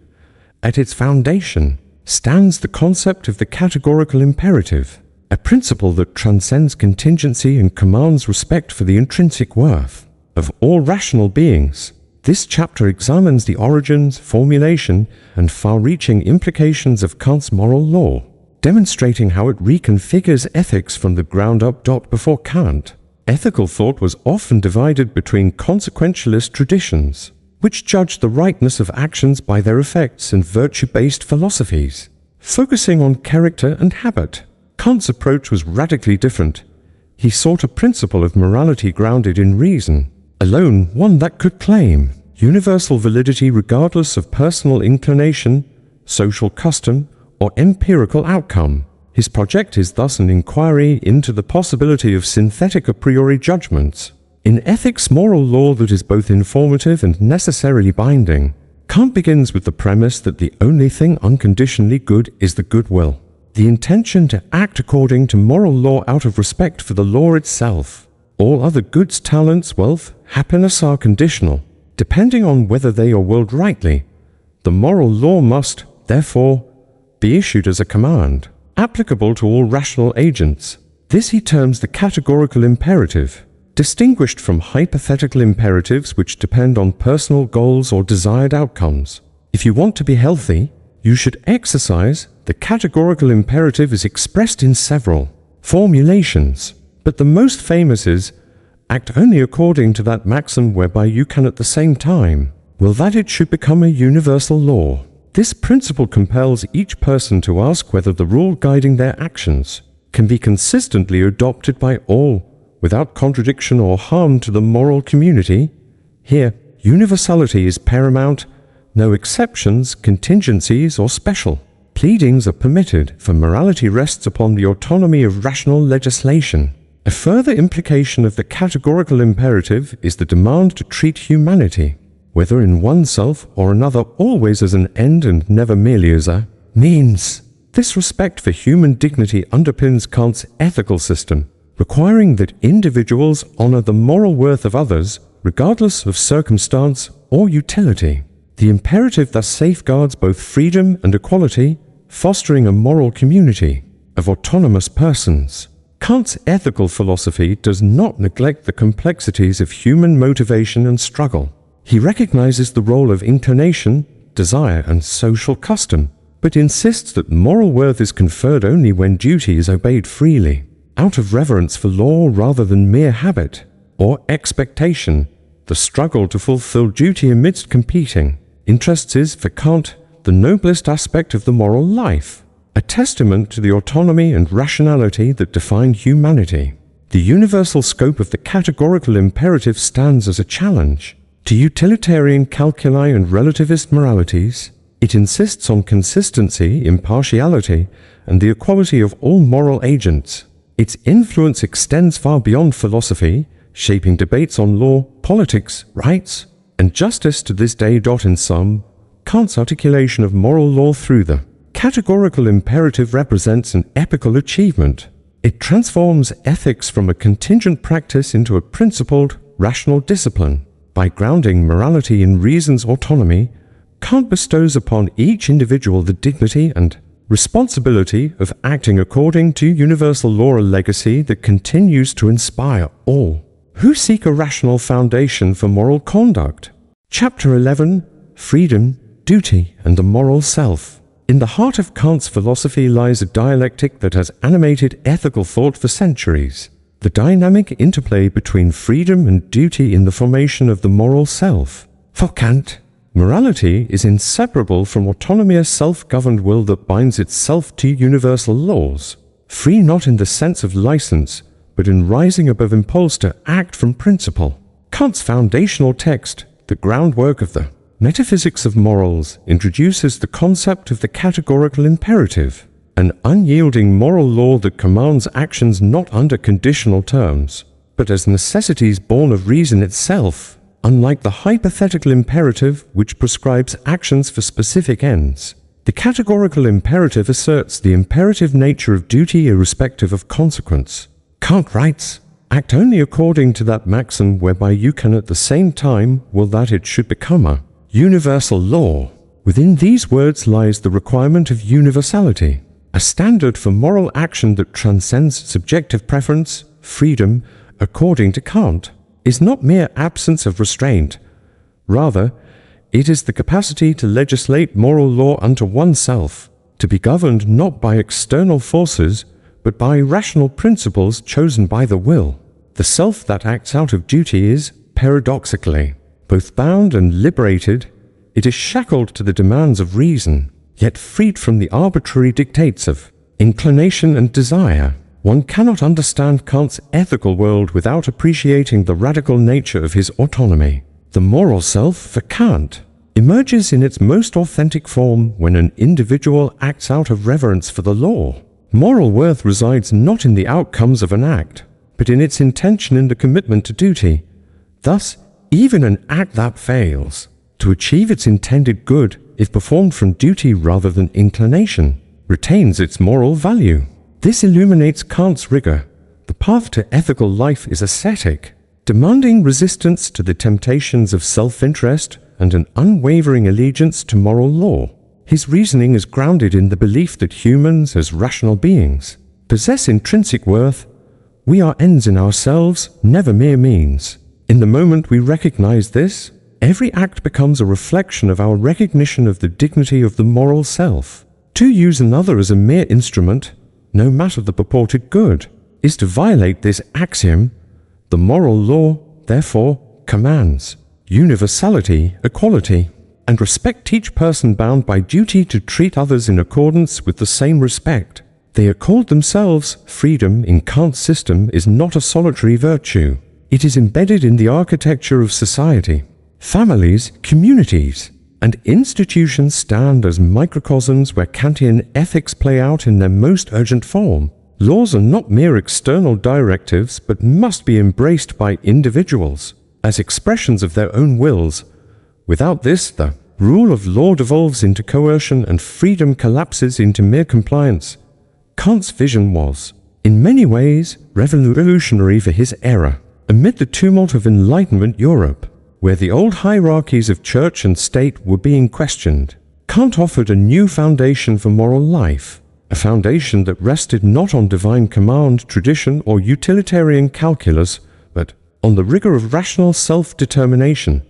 At its foundation stands the concept of the categorical imperative, a principle that transcends contingency and commands respect for the intrinsic worth of all rational beings. This chapter examines the origins, formulation, and far-reaching implications of Kant's moral law, demonstrating how it reconfigures ethics from the ground up. Before Kant, ethical thought was often divided between consequentialist traditions, which judged the rightness of actions by their effects, and virtue-based philosophies, focusing on character and habit. Kant's approach was radically different. He sought a principle of morality grounded in reason alone, one that could claim universal validity regardless of personal inclination, social custom, or empirical outcome. His project is thus an inquiry into the possibility of synthetic a priori judgments. In ethics, moral law that is both informative and necessarily binding, Kant begins with the premise that the only thing unconditionally good is the good will, the intention to act according to moral law out of respect for the law itself. All other goods, talents, wealth, happiness are conditional, depending on whether they are willed rightly. The moral law must, therefore, be issued as a command, applicable to all rational agents. This he terms the categorical imperative, distinguished from hypothetical imperatives which depend on personal goals or desired outcomes. If you want to be healthy, you should exercise. The categorical imperative is expressed in several formulations, but the most famous is, act only according to that maxim whereby you can at the same time will that it should become a universal law. This principle compels each person to ask whether the rule guiding their actions can be consistently adopted by all without contradiction or harm to the moral community. Here, universality is paramount. No exceptions, contingencies, or special pleadings are permitted, for morality rests upon the autonomy of rational legislation. A further implication of the categorical imperative is the demand to treat humanity, whether in oneself or another, always as an end and never merely as a means. This respect for human dignity underpins Kant's ethical system, requiring that individuals honor the moral worth of others, regardless of circumstance or utility. The imperative thus safeguards both freedom and equality, fostering a moral community of autonomous persons. Kant's ethical philosophy does not neglect the complexities of human motivation and struggle. He recognizes the role of inclination, desire, and social custom, but insists that moral worth is conferred only when duty is obeyed freely, out of reverence for law rather than mere habit or expectation. The struggle to fulfill duty amidst competing interests is, for Kant, the noblest aspect of the moral life, a testament to the autonomy and rationality that define humanity. The universal scope of the categorical imperative stands as a challenge to utilitarian calculi and relativist moralities. It insists on consistency, impartiality, and the equality of all moral agents. Its influence extends far beyond philosophy, shaping debates on law, politics, rights, and justice to this day. In sum, Kant's articulation of moral law through the categorical imperative represents an epical achievement. It transforms ethics from a contingent practice into a principled, rational discipline. By grounding morality in reason's autonomy, Kant bestows upon each individual the dignity and responsibility of acting according to universal law, a legacy that continues to inspire all who seek a rational foundation for moral conduct. Chapter 11: Freedom, Duty, and the Moral Self. In the heart of Kant's philosophy lies a dialectic that has animated ethical thought for centuries. The dynamic interplay between freedom and duty in the formation of the moral self. For Kant, morality is inseparable from autonomy, a self-governed will that binds itself to universal laws, free not in the sense of license, but in rising above impulse to act from principle. Kant's foundational text, the groundwork of the Metaphysics of Morals, introduces the concept of the categorical imperative, an unyielding moral law that commands actions not under conditional terms, but as necessities born of reason itself, unlike the hypothetical imperative which prescribes actions for specific ends. The categorical imperative asserts the imperative nature of duty irrespective of consequence. Kant writes, "Act only according to that maxim whereby you can at the same time will that it should become a universal law." Within these words lies the requirement of universality, a standard for moral action that transcends subjective preference. Freedom, according to Kant, is not mere absence of restraint. Rather, it is the capacity to legislate moral law unto oneself, to be governed not by external forces, but by rational principles chosen by the will. The self that acts out of duty is, paradoxically, both bound and liberated. It is shackled to the demands of reason, yet freed from the arbitrary dictates of inclination and desire. One cannot understand Kant's ethical world without appreciating the radical nature of his autonomy. The moral self, for Kant, emerges in its most authentic form when an individual acts out of reverence for the law. Moral worth resides not in the outcomes of an act, but in its intention and the commitment to duty. Thus, even an act that fails to achieve its intended good, if performed from duty rather than inclination, retains its moral value. This illuminates Kant's rigor. The path to ethical life is ascetic, demanding resistance to the temptations of self-interest and an unwavering allegiance to moral law. His reasoning is grounded in the belief that humans, as rational beings, possess intrinsic worth. We are ends in ourselves, never mere means. In the moment we recognize this, every act becomes a reflection of our recognition of the dignity of the moral self. To use another as a mere instrument, no matter the purported good, is to violate this axiom. The moral law, therefore, commands universality, equality, and respect, each person bound by duty to treat others in accordance with the same respect. They accord themselves freedom. In Kant's system is not a solitary virtue. It is embedded in the architecture of society. Families, communities, and institutions stand as microcosms where Kantian ethics play out in their most urgent form. Laws are not mere external directives, but must be embraced by individuals as expressions of their own wills. Without this, the rule of law devolves into coercion and freedom collapses into mere compliance. Kant's vision was, in many ways, revolutionary for his era. Amid the tumult of Enlightenment Europe, where the old hierarchies of church and state were being questioned, Kant offered a new foundation for moral life, a foundation that rested not on divine command, tradition, or utilitarian calculus, but on the rigor of rational self-determination.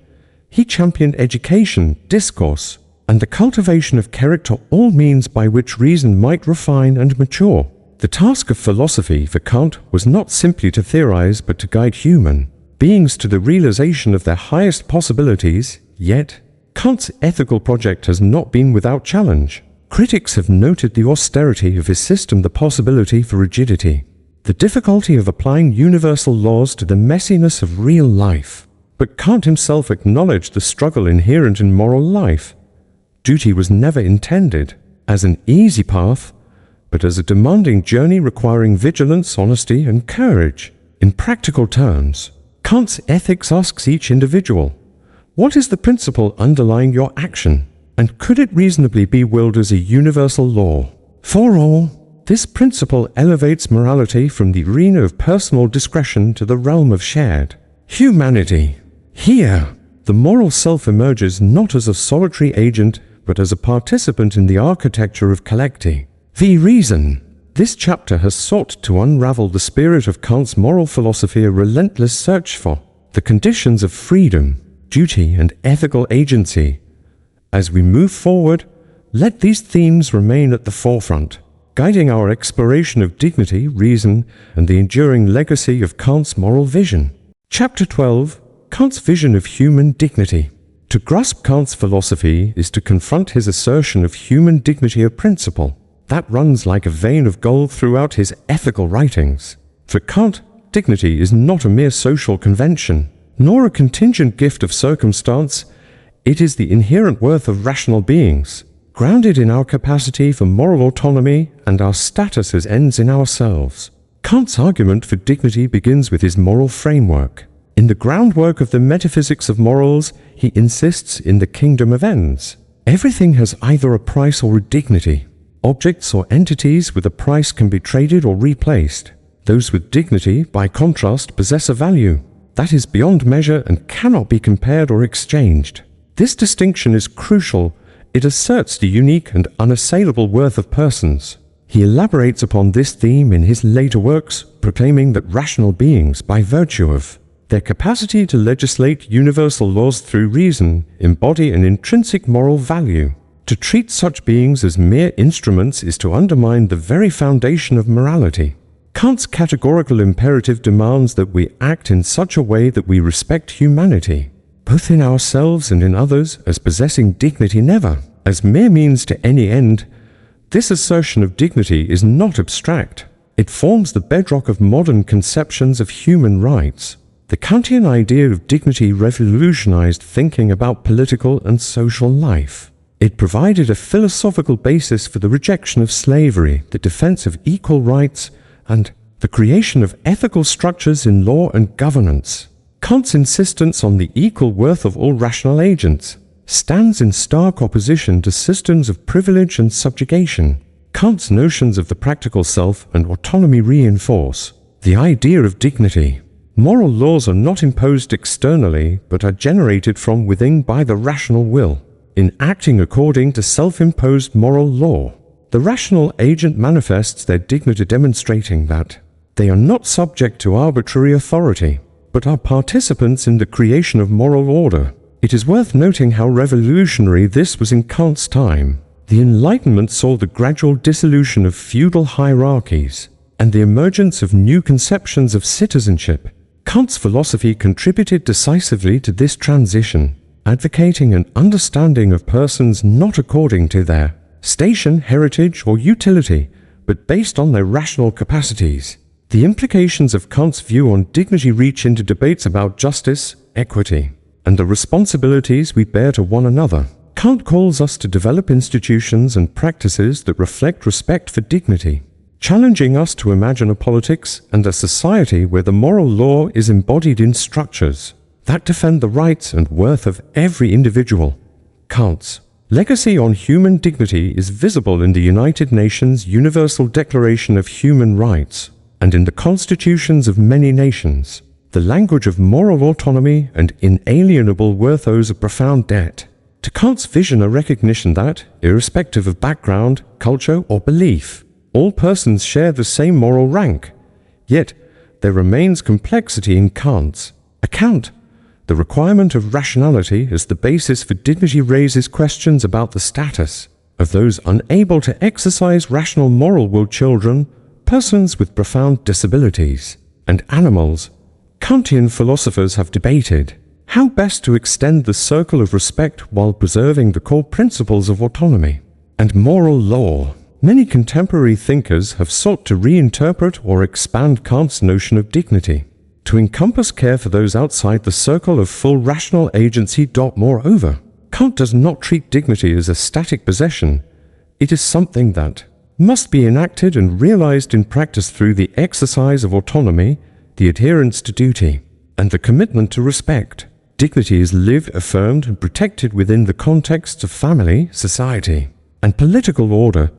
He championed education, discourse, and the cultivation of character, all means by which reason might refine and mature. The task of philosophy for Kant was not simply to theorize, but to guide human beings to the realization of their highest possibilities. Yet, Kant's ethical project has not been without challenge. Critics have noted the austerity of his system, the possibility for rigidity, the difficulty of applying universal laws to the messiness of real life. But Kant himself acknowledged the struggle inherent in moral life. Duty was never intended as an easy path, but as a demanding journey requiring vigilance, honesty, and courage. In practical terms, Kant's ethics asks each individual, what is the principle underlying your action? And could it reasonably be willed as a universal law? For all, this principle elevates morality from the arena of personal discretion to the realm of shared humanity. Here, the moral self emerges not as a solitary agent, but as a participant in the architecture of collective reason. This chapter has sought to unravel the spirit of Kant's moral philosophy, a relentless search for the conditions of freedom, duty, and ethical agency. As we move forward, let these themes remain at the forefront, guiding our exploration of dignity, reason, and the enduring legacy of Kant's moral vision. Chapter 12. Kant's vision of human dignity. To grasp Kant's philosophy is to confront his assertion of human dignity, a principle that runs like a vein of gold throughout his ethical writings. For Kant, dignity is not a mere social convention, nor a contingent gift of circumstance. It is the inherent worth of rational beings, grounded in our capacity for moral autonomy and our status as ends in ourselves. Kant's argument for dignity begins with his moral framework. In the groundwork of the metaphysics of morals, he insists in the kingdom of ends. Everything has either a price or a dignity. Objects or entities with a price can be traded or replaced. Those with dignity, by contrast, possess a value that is beyond measure and cannot be compared or exchanged. This distinction is crucial. It asserts the unique and unassailable worth of persons. He elaborates upon this theme in his later works, proclaiming that rational beings, by virtue of their capacity to legislate universal laws through reason, embody an intrinsic moral value. To treat such beings as mere instruments is to undermine the very foundation of morality. Kant's categorical imperative demands that we act in such a way that we respect humanity, both in ourselves and in others, as possessing dignity, never as mere means to any end. This assertion of dignity is not abstract. It forms the bedrock of modern conceptions of human rights. The Kantian idea of dignity revolutionized thinking about political and social life. It provided a philosophical basis for the rejection of slavery, the defense of equal rights, and the creation of ethical structures in law and governance. Kant's insistence on the equal worth of all rational agents stands in stark opposition to systems of privilege and subjugation. Kant's notions of the practical self and autonomy reinforce the idea of dignity. Moral laws are not imposed externally, but are generated from within by the rational will. In acting according to self-imposed moral law, the rational agent manifests their dignity, demonstrating that they are not subject to arbitrary authority, but are participants in the creation of moral order. It is worth noting how revolutionary this was in Kant's time. The Enlightenment saw the gradual dissolution of feudal hierarchies and the emergence of new conceptions of citizenship. Kant's philosophy contributed decisively to this transition, advocating an understanding of persons not according to their station, heritage, or utility, but based on their rational capacities. The implications of Kant's view on dignity reach into debates about justice, equity, and the responsibilities we bear to one another. Kant calls us to develop institutions and practices that reflect respect for dignity, challenging us to imagine a politics and a society where the moral law is embodied in structures that defend the rights and worth of every individual. Kant's legacy on human dignity is visible in the United Nations Universal Declaration of Human Rights and in the constitutions of many nations. The language of moral autonomy and inalienable worth owes a profound debt to Kant's vision, a recognition that, irrespective of background, culture, or belief, all persons share the same moral rank. Yet, there remains complexity in Kant's account. The requirement of rationality as the basis for dignity raises questions about the status of those unable to exercise rational moral will: children, persons with profound disabilities, and animals. Kantian philosophers have debated how best to extend the circle of respect while preserving the core principles of autonomy and moral law. Many contemporary thinkers have sought to reinterpret or expand Kant's notion of dignity to encompass care for those outside the circle of full rational agency. Moreover, Kant does not treat dignity as a static possession. It is something that must be enacted and realized in practice through the exercise of autonomy, the adherence to duty, and the commitment to respect. Dignity is lived, affirmed, and protected within the context of family, society, and political order.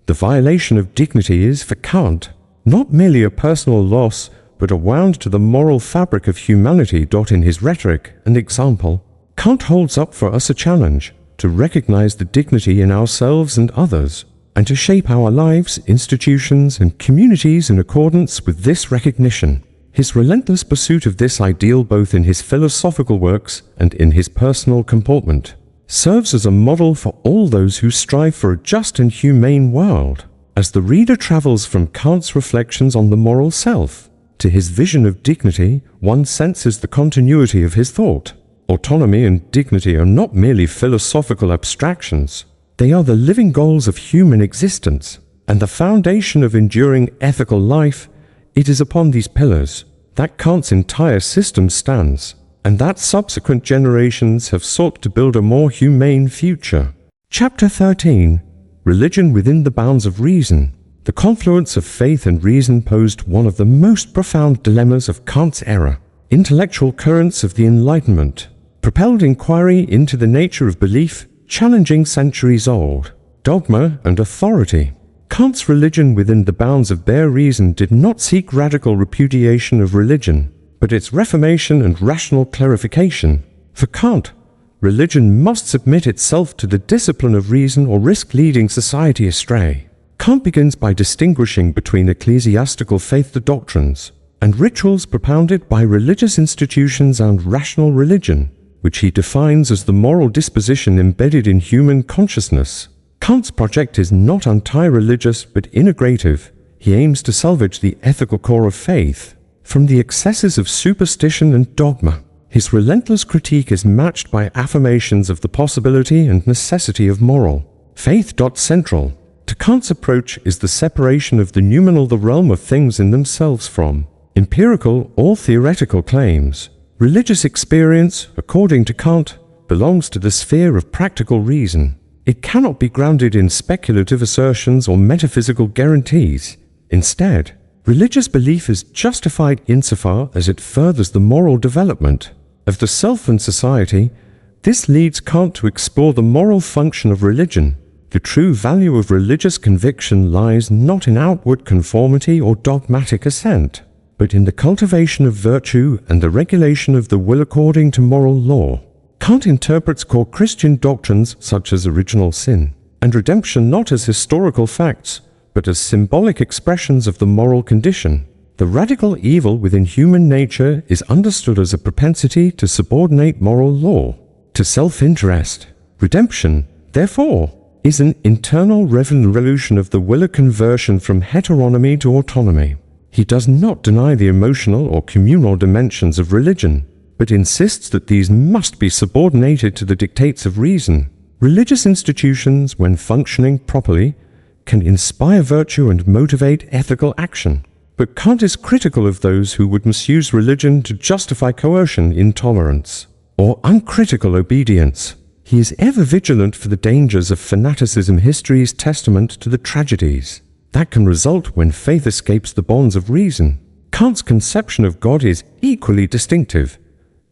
The violation of dignity is, for Kant, not merely a personal loss, but a wound to the moral fabric of humanity. In his Rhetoric and Example, Kant holds up for us a challenge to recognize the dignity in ourselves and others, and to shape our lives, institutions, and communities in accordance with this recognition. His relentless pursuit of this ideal, both in his philosophical works and in his personal comportment, serves as a model for all those who strive for a just and humane world. As the reader travels from Kant's reflections on the moral self to his vision of dignity, one senses the continuity of his thought. Autonomy and dignity are not merely philosophical abstractions. They are the living goals of human existence, and the foundation of enduring ethical life. It is upon these pillars that Kant's entire system stands, and that subsequent generations have sought to build a more humane future. Chapter 13. Religion within the bounds of reason. The confluence of faith and reason posed one of the most profound dilemmas of Kant's era. Intellectual currents of the Enlightenment propelled inquiry into the nature of belief, challenging centuries-old dogma and authority. Kant's religion within the bounds of bare reason did not seek radical repudiation of religion, but its reformation and rational clarification. For Kant, religion must submit itself to the discipline of reason or risk leading society astray. Kant begins by distinguishing between ecclesiastical faith, the doctrines, and rituals propounded by religious institutions, and rational religion, which he defines as the moral disposition embedded in human consciousness. Kant's project is not anti-religious but integrative. He aims to salvage the ethical core of faith from the excesses of superstition and dogma. His relentless critique is matched by affirmations of the possibility and necessity of moral faith. Central to Kant's approach is the separation of the noumenal, the realm of things in themselves, from empirical or theoretical claims. Religious experience, according to Kant, belongs to the sphere of practical reason. It cannot be grounded in speculative assertions or metaphysical guarantees. Instead, religious belief is justified insofar as it furthers the moral development of the self and society. This leads Kant to explore the moral function of religion. The true value of religious conviction lies not in outward conformity or dogmatic assent, but in the cultivation of virtue and the regulation of the will according to moral law. Kant interprets core Christian doctrines such as original sin and redemption not as historical facts, but as symbolic expressions of the moral condition. The radical evil within human nature is understood as a propensity to subordinate moral law to self-interest. Redemption, therefore, is an internal revolution of the will, a conversion from heteronomy to autonomy. He does not deny the emotional or communal dimensions of religion, but insists that these must be subordinated to the dictates of reason. Religious institutions, when functioning properly, can inspire virtue and motivate ethical action. But Kant is critical of those who would misuse religion to justify coercion, intolerance, or uncritical obedience. He is ever vigilant for the dangers of fanaticism, history's testament to the tragedies that can result when faith escapes the bonds of reason. Kant's conception of God is equally distinctive.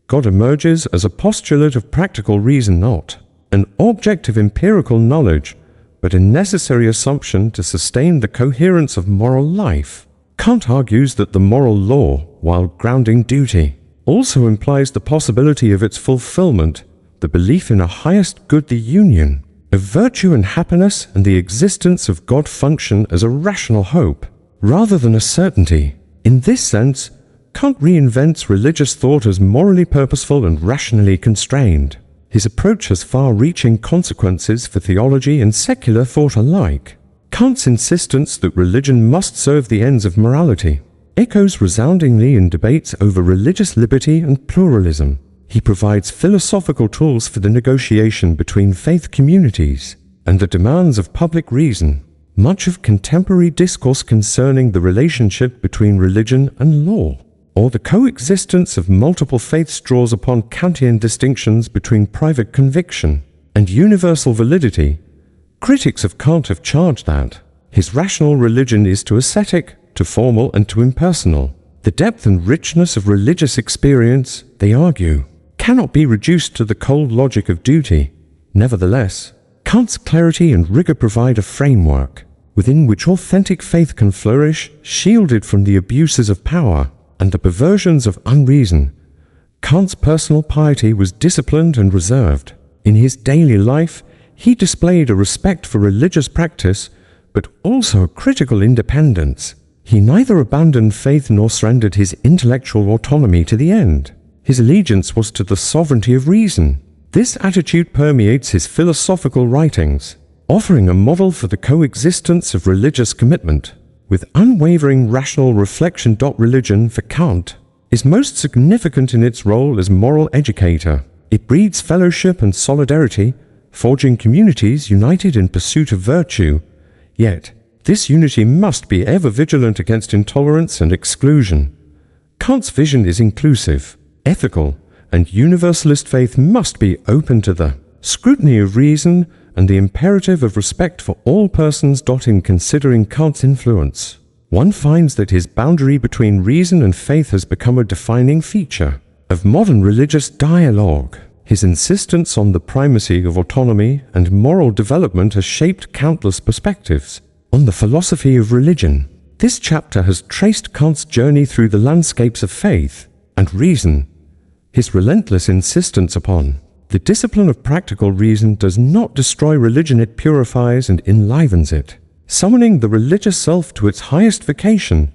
God emerges as a postulate of practical reason, not an object of empirical knowledge, but a necessary assumption to sustain the coherence of moral life. Kant argues that the moral law, while grounding duty, also implies the possibility of its fulfillment, the belief in a highest good, the union of virtue and happiness, and the existence of God function as a rational hope, rather than a certainty. In this sense, Kant reinvents religious thought as morally purposeful and rationally constrained. His approach has far-reaching consequences for theology and secular thought alike. Kant's insistence that religion must serve the ends of morality echoes resoundingly in debates over religious liberty and pluralism. He provides philosophical tools for the negotiation between faith communities and the demands of public reason. Much of contemporary discourse concerning the relationship between religion and law, or the coexistence of multiple faiths, draws upon Kantian distinctions between private conviction and universal validity. Critics of Kant have charged that his rational religion is too ascetic, too formal, and too impersonal. The depth and richness of religious experience, they argue, cannot be reduced to the cold logic of duty. Nevertheless, Kant's clarity and rigor provide a framework within which authentic faith can flourish, shielded from the abuses of power and the perversions of unreason. Kant's personal piety was disciplined and reserved. In his daily life, he displayed a respect for religious practice, but also a critical independence. He neither abandoned faith nor surrendered his intellectual autonomy to the end. His allegiance was to the sovereignty of reason. This attitude permeates his philosophical writings, offering a model for the coexistence of religious commitment with unwavering rational reflection. Religion, for Kant, is most significant in its role as moral educator. It breeds fellowship and solidarity, forging communities united in pursuit of virtue. Yet, this unity must be ever vigilant against intolerance and exclusion. Kant's vision is inclusive, ethical, and universalist. Faith must be open to the scrutiny of reason and the imperative of respect for all persons. In considering Kant's influence, one finds that his boundary between reason and faith has become a defining feature of modern religious dialogue. His insistence on the primacy of autonomy and moral development has shaped countless perspectives on the philosophy of religion. This chapter has traced Kant's journey through the landscapes of faith and reason. His relentless insistence upon the discipline of practical reason does not destroy religion, it purifies and enlivens it, summoning the religious self to its highest vocation,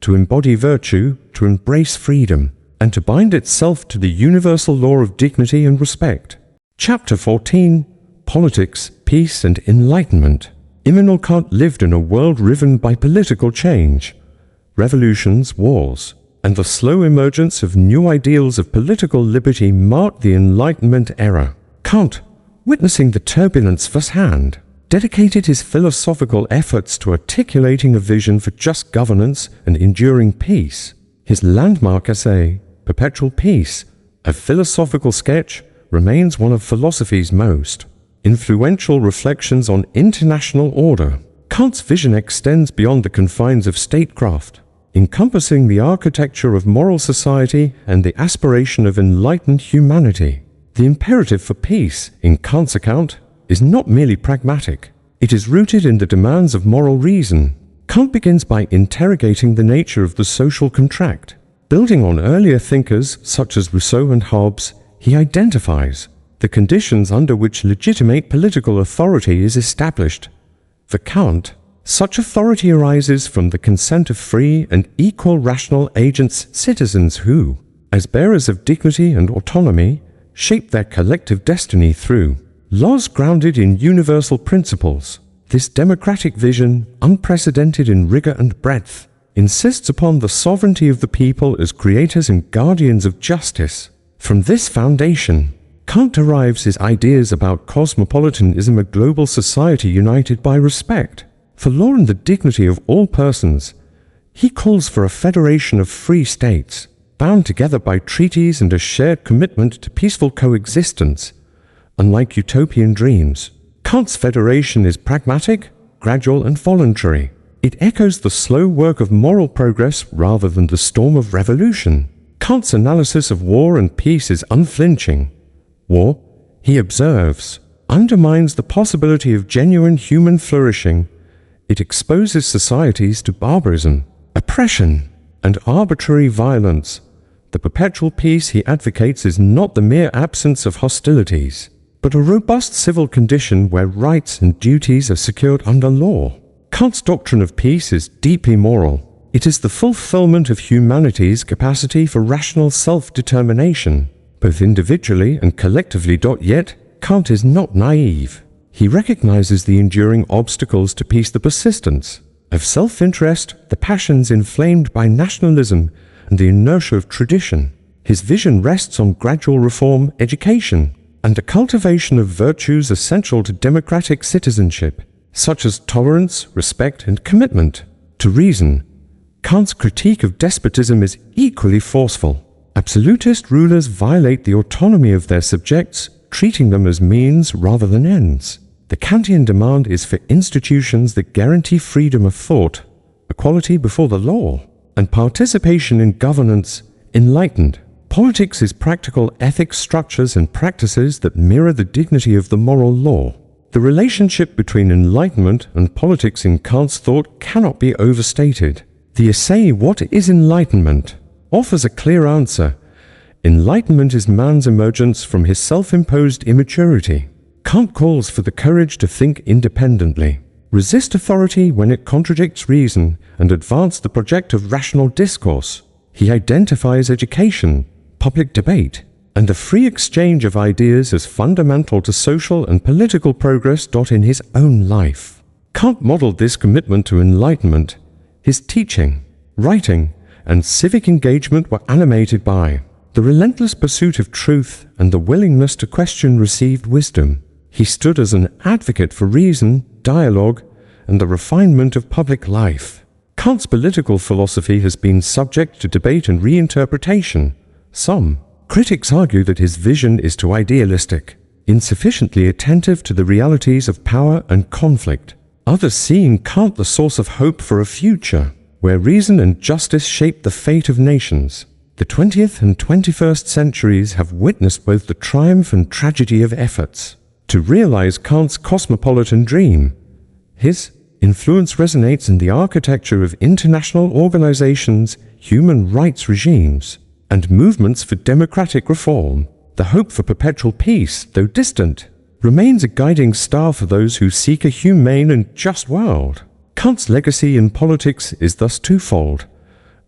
to embody virtue, to embrace freedom, and to bind itself to the universal law of dignity and respect. Chapter 14: Politics, Peace and Enlightenment. Immanuel Kant lived in a world riven by political change, revolutions, wars, and the slow emergence of new ideals of political liberty marked the Enlightenment era. Kant, witnessing the turbulence firsthand, dedicated his philosophical efforts to articulating a vision for just governance and enduring peace. His landmark essay, Perpetual Peace, a philosophical sketch, remains one of philosophy's most influential reflections on international order. Kant's vision extends beyond the confines of statecraft, encompassing the architecture of moral society and the aspiration of enlightened humanity. The imperative for peace, in Kant's account, is not merely pragmatic. It is rooted in the demands of moral reason. Kant begins by interrogating the nature of the social contract. Building on earlier thinkers such as Rousseau and Hobbes, he identifies the conditions under which legitimate political authority is established. For Kant, such authority arises from the consent of free and equal rational agents, citizens who, as bearers of dignity and autonomy, shape their collective destiny through laws grounded in universal principles. This democratic vision, unprecedented in rigor and breadth, insists upon the sovereignty of the people as creators and guardians of justice. From this foundation, Kant derives his ideas about cosmopolitanism, a global society united by respect for law and the dignity of all persons. He calls for a federation of free states, bound together by treaties and a shared commitment to peaceful coexistence. Unlike utopian dreams, Kant's federation is pragmatic, gradual and voluntary. It echoes the slow work of moral progress rather than the storm of revolution. Kant's analysis of war and peace is unflinching. War, he observes, undermines the possibility of genuine human flourishing. It exposes societies to barbarism, oppression, and arbitrary violence. The perpetual peace he advocates is not the mere absence of hostilities, but a robust civil condition where rights and duties are secured under law. Kant's doctrine of peace is deeply moral. It is the fulfillment of humanity's capacity for rational self-determination, both individually and collectively. Yet, Kant is not naive. He recognizes the enduring obstacles to peace, the persistence of self-interest, the passions inflamed by nationalism, and the inertia of tradition. His vision rests on gradual reform, education, and the cultivation of virtues essential to democratic citizenship, such as tolerance, respect, and commitment to reason. Kant's critique of despotism is equally forceful. Absolutist rulers violate the autonomy of their subjects, treating them as means rather than ends. The Kantian demand is for institutions that guarantee freedom of thought, equality before the law, and participation in governance. Enlightened, Politics is practical ethics, structures, and practices that mirror the dignity of the moral law. The relationship between enlightenment and politics in Kant's thought cannot be overstated. The essay What is Enlightenment? Offers a clear answer. Enlightenment is man's emergence from his self-imposed immaturity. Kant calls for the courage to think independently, resist authority when it contradicts reason, and advance the project of rational discourse. He identifies education, public debate, and a free exchange of ideas as fundamental to social and political progress. In his own life, Kant modeled this commitment to enlightenment. His teaching, writing, and civic engagement were animated by the relentless pursuit of truth and the willingness to question received wisdom. He stood as an advocate for reason, dialogue, and the refinement of public life. Kant's political philosophy has been subject to debate and reinterpretation. Some critics argue that his vision is too idealistic, insufficiently attentive to the realities of power and conflict. Others see in Kant the source of hope for a future where reason and justice shape the fate of nations. The 20th and 21st centuries have witnessed both the triumph and tragedy of efforts to realize Kant's cosmopolitan dream. His influence resonates in the architecture of international organizations, human rights regimes, and movements for democratic reform. The hope for perpetual peace, though distant, remains a guiding star for those who seek a humane and just world. Kant's legacy in politics is thus twofold: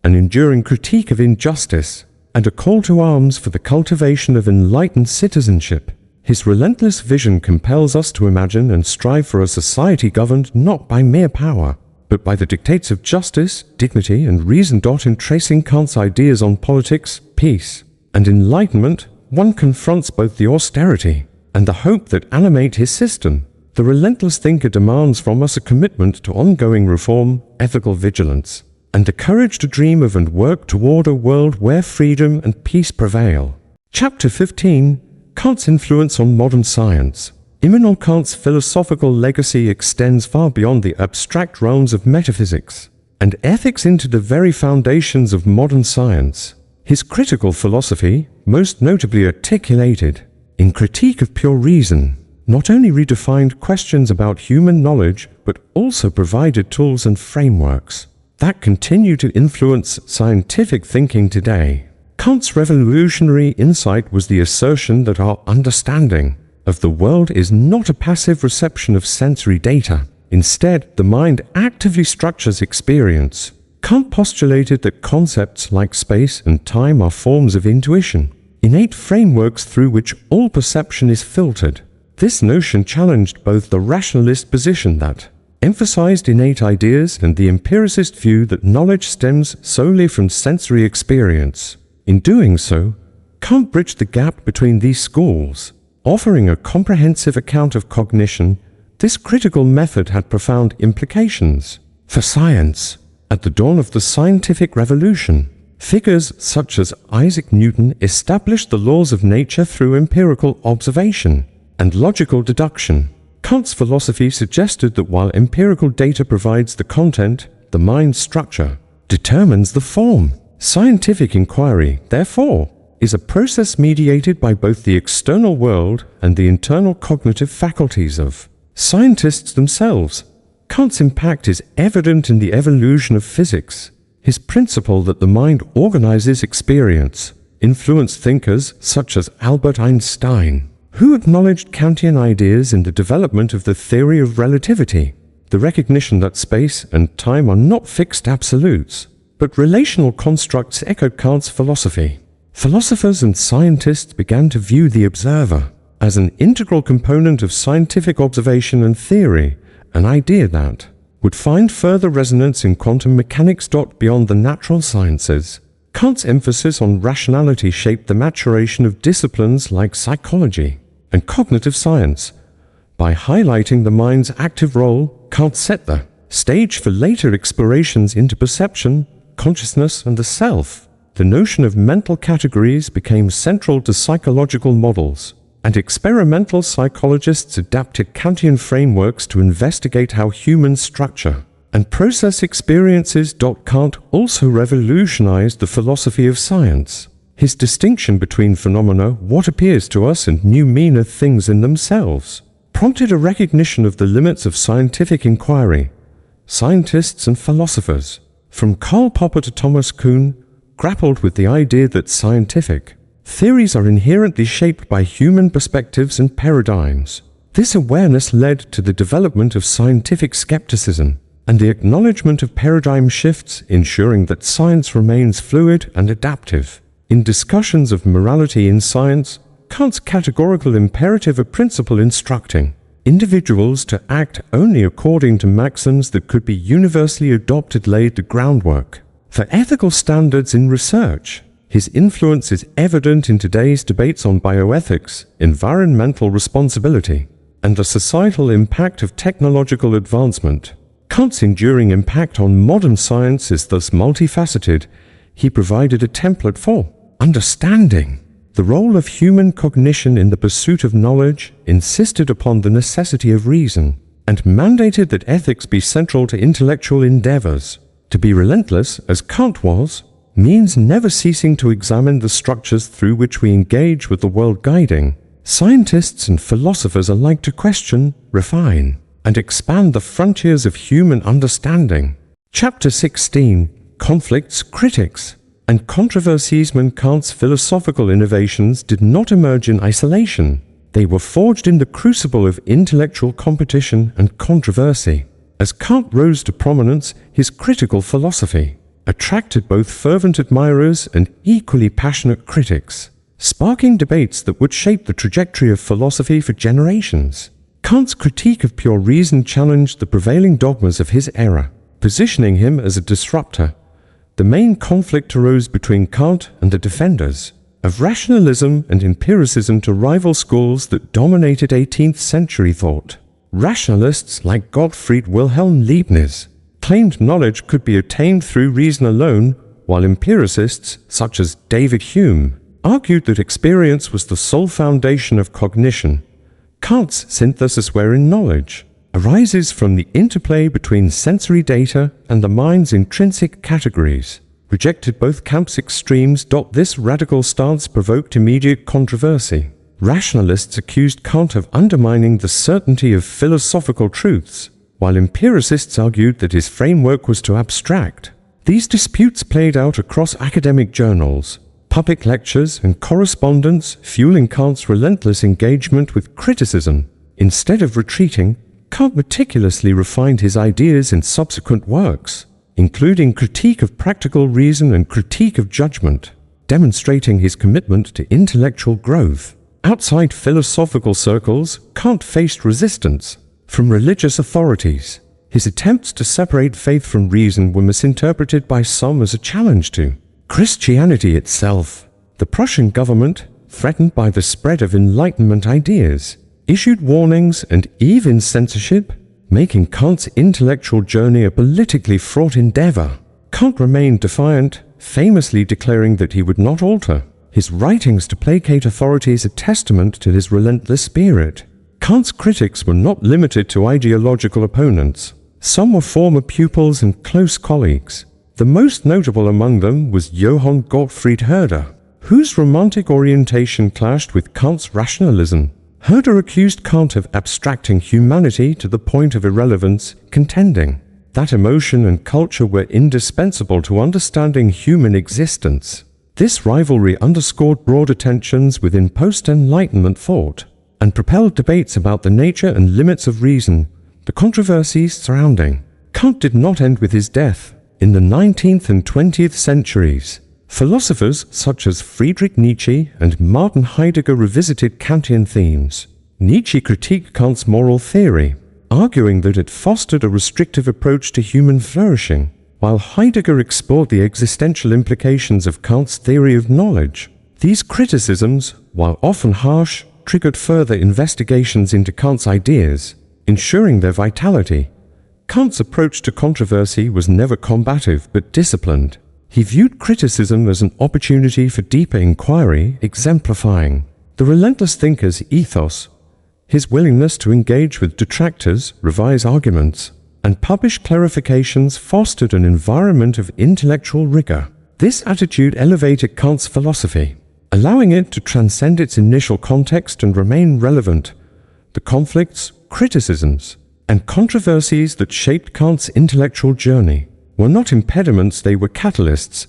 an enduring critique of injustice and a call to arms for the cultivation of enlightened citizenship. His relentless vision compels us to imagine and strive for a society governed not by mere power, but by the dictates of justice, dignity, and reason. In tracing Kant's ideas on politics, peace, and enlightenment, one confronts both the austerity and the hope that animate his system. The relentless thinker demands from us a commitment to ongoing reform, ethical vigilance, and the courage to dream of and work toward a world where freedom and peace prevail. Chapter 15: Kant's influence on modern science. Immanuel Kant's philosophical legacy extends far beyond the abstract realms of metaphysics and ethics into the very foundations of modern science. His critical philosophy, most notably articulated in Critique of Pure Reason, not only redefined questions about human knowledge, but also provided tools and frameworks that continue to influence scientific thinking today. Kant's revolutionary insight was the assertion that our understanding of the world is not a passive reception of sensory data. Instead, the mind actively structures experience. Kant postulated that concepts like space and time are forms of intuition, innate frameworks through which all perception is filtered. This notion challenged both the rationalist position that emphasized innate ideas and the empiricist view that knowledge stems solely from sensory experience. In doing so, Kant bridged the gap between these schools, offering a comprehensive account of cognition. This critical method had profound implications for science. At the dawn of the scientific revolution, figures such as Isaac Newton established the laws of nature through empirical observation and logical deduction. Kant's philosophy suggested that while empirical data provides the content, the mind's structure determines the form. Scientific inquiry, therefore, is a process mediated by both the external world and the internal cognitive faculties of scientists themselves. Kant's impact is evident in the evolution of physics. His principle that the mind organizes experience influenced thinkers such as Albert Einstein, who acknowledged Kantian ideas in the development of the theory of relativity, the recognition that space and time are not fixed absolutes, but relational constructs. Echoed Kant's philosophy. Philosophers and scientists began to view the observer as an integral component of scientific observation and theory, an idea that would find further resonance in quantum mechanics. Beyond the natural sciences, Kant's emphasis on rationality shaped the maturation of disciplines like psychology and cognitive science. By highlighting the mind's active role, Kant set the stage for later explorations into perception, consciousness, and the self. The notion of mental categories became central to psychological models, and experimental psychologists adapted Kantian frameworks to investigate how humans structure and process experiences. Kant also revolutionized the philosophy of science. His distinction between phenomena, what appears to us, and noumena, things in themselves, prompted a recognition of the limits of scientific inquiry. Scientists and philosophers, from Karl Popper to Thomas Kuhn, grappled with the idea that scientific theories are inherently shaped by human perspectives and paradigms. This awareness led to the development of scientific skepticism and the acknowledgement of paradigm shifts, ensuring that science remains fluid and adaptive. In discussions of morality in science, Kant's categorical imperative of principle instructing individuals to act only according to maxims that could be universally adopted laid the groundwork for ethical standards in research. His influence is evident in today's debates on bioethics, environmental responsibility, and the societal impact of technological advancement. Kant's enduring impact on modern science is thus multifaceted. He provided a template for understanding the role of human cognition in the pursuit of knowledge, insisted upon the necessity of reason, and mandated that ethics be central to intellectual endeavors. To be relentless, as Kant was, means never ceasing to examine the structures through which we engage with the world, guiding scientists and philosophers alike to question, refine, and expand the frontiers of human understanding. Chapter 16: Conflicts, Critics, and Controversies. Kant's philosophical innovations did not emerge in isolation. They were forged in the crucible of intellectual competition and controversy. As Kant rose to prominence, his critical philosophy attracted both fervent admirers and equally passionate critics, sparking debates that would shape the trajectory of philosophy for generations. Kant's critique of pure reason challenged the prevailing dogmas of his era, positioning him as a disruptor. The main conflict arose between Kant and the defenders of rationalism and empiricism, two rival schools that dominated 18th century thought. Rationalists like Gottfried Wilhelm Leibniz claimed knowledge could be attained through reason alone, while empiricists such as David Hume argued that experience was the sole foundation of cognition. Kant's synthesis, wherein knowledge arises from the interplay between sensory data and the mind's intrinsic categories, rejected both camps' extremes. This radical stance provoked immediate controversy. Rationalists accused Kant of undermining the certainty of philosophical truths, while empiricists argued that his framework was too abstract. These disputes played out across academic journals, public lectures, and correspondence, fueling Kant's relentless engagement with criticism. Instead of retreating, Kant meticulously refined his ideas in subsequent works, including Critique of Practical Reason and Critique of Judgment, demonstrating his commitment to intellectual growth. Outside philosophical circles, Kant faced resistance from religious authorities. His attempts to separate faith from reason were misinterpreted by some as a challenge to Christianity itself. The Prussian government, threatened by the spread of Enlightenment ideas, issued warnings and even censorship, making Kant's intellectual journey a politically fraught endeavor. Kant remained defiant, famously declaring that he would not alter his writings to placate authorities, a testament to his relentless spirit. Kant's critics were not limited to ideological opponents. Some were former pupils and close colleagues. The most notable among them was Johann Gottfried Herder, whose romantic orientation clashed with Kant's rationalism. Herder accused Kant of abstracting humanity to the point of irrelevance, contending that emotion and culture were indispensable to understanding human existence. This rivalry underscored broader tensions within post-Enlightenment thought and propelled debates about the nature and limits of reason. The controversies surrounding Kant did not end with his death. In the 19th and 20th centuries, philosophers such as Friedrich Nietzsche and Martin Heidegger revisited Kantian themes. Nietzsche critiqued Kant's moral theory, arguing that it fostered a restrictive approach to human flourishing, while Heidegger explored the existential implications of Kant's theory of knowledge. These criticisms, while often harsh, triggered further investigations into Kant's ideas, ensuring their vitality. Kant's approach to controversy was never combative but disciplined. He viewed criticism as an opportunity for deeper inquiry, exemplifying the relentless thinker's ethos. His willingness to engage with detractors, revise arguments, and publish clarifications fostered an environment of intellectual rigor This attitude elevated Kant's philosophy, allowing it to transcend its initial context and remain relevant. The conflicts, criticisms, and controversies that shaped Kant's intellectual journey were not impediments, they were catalysts.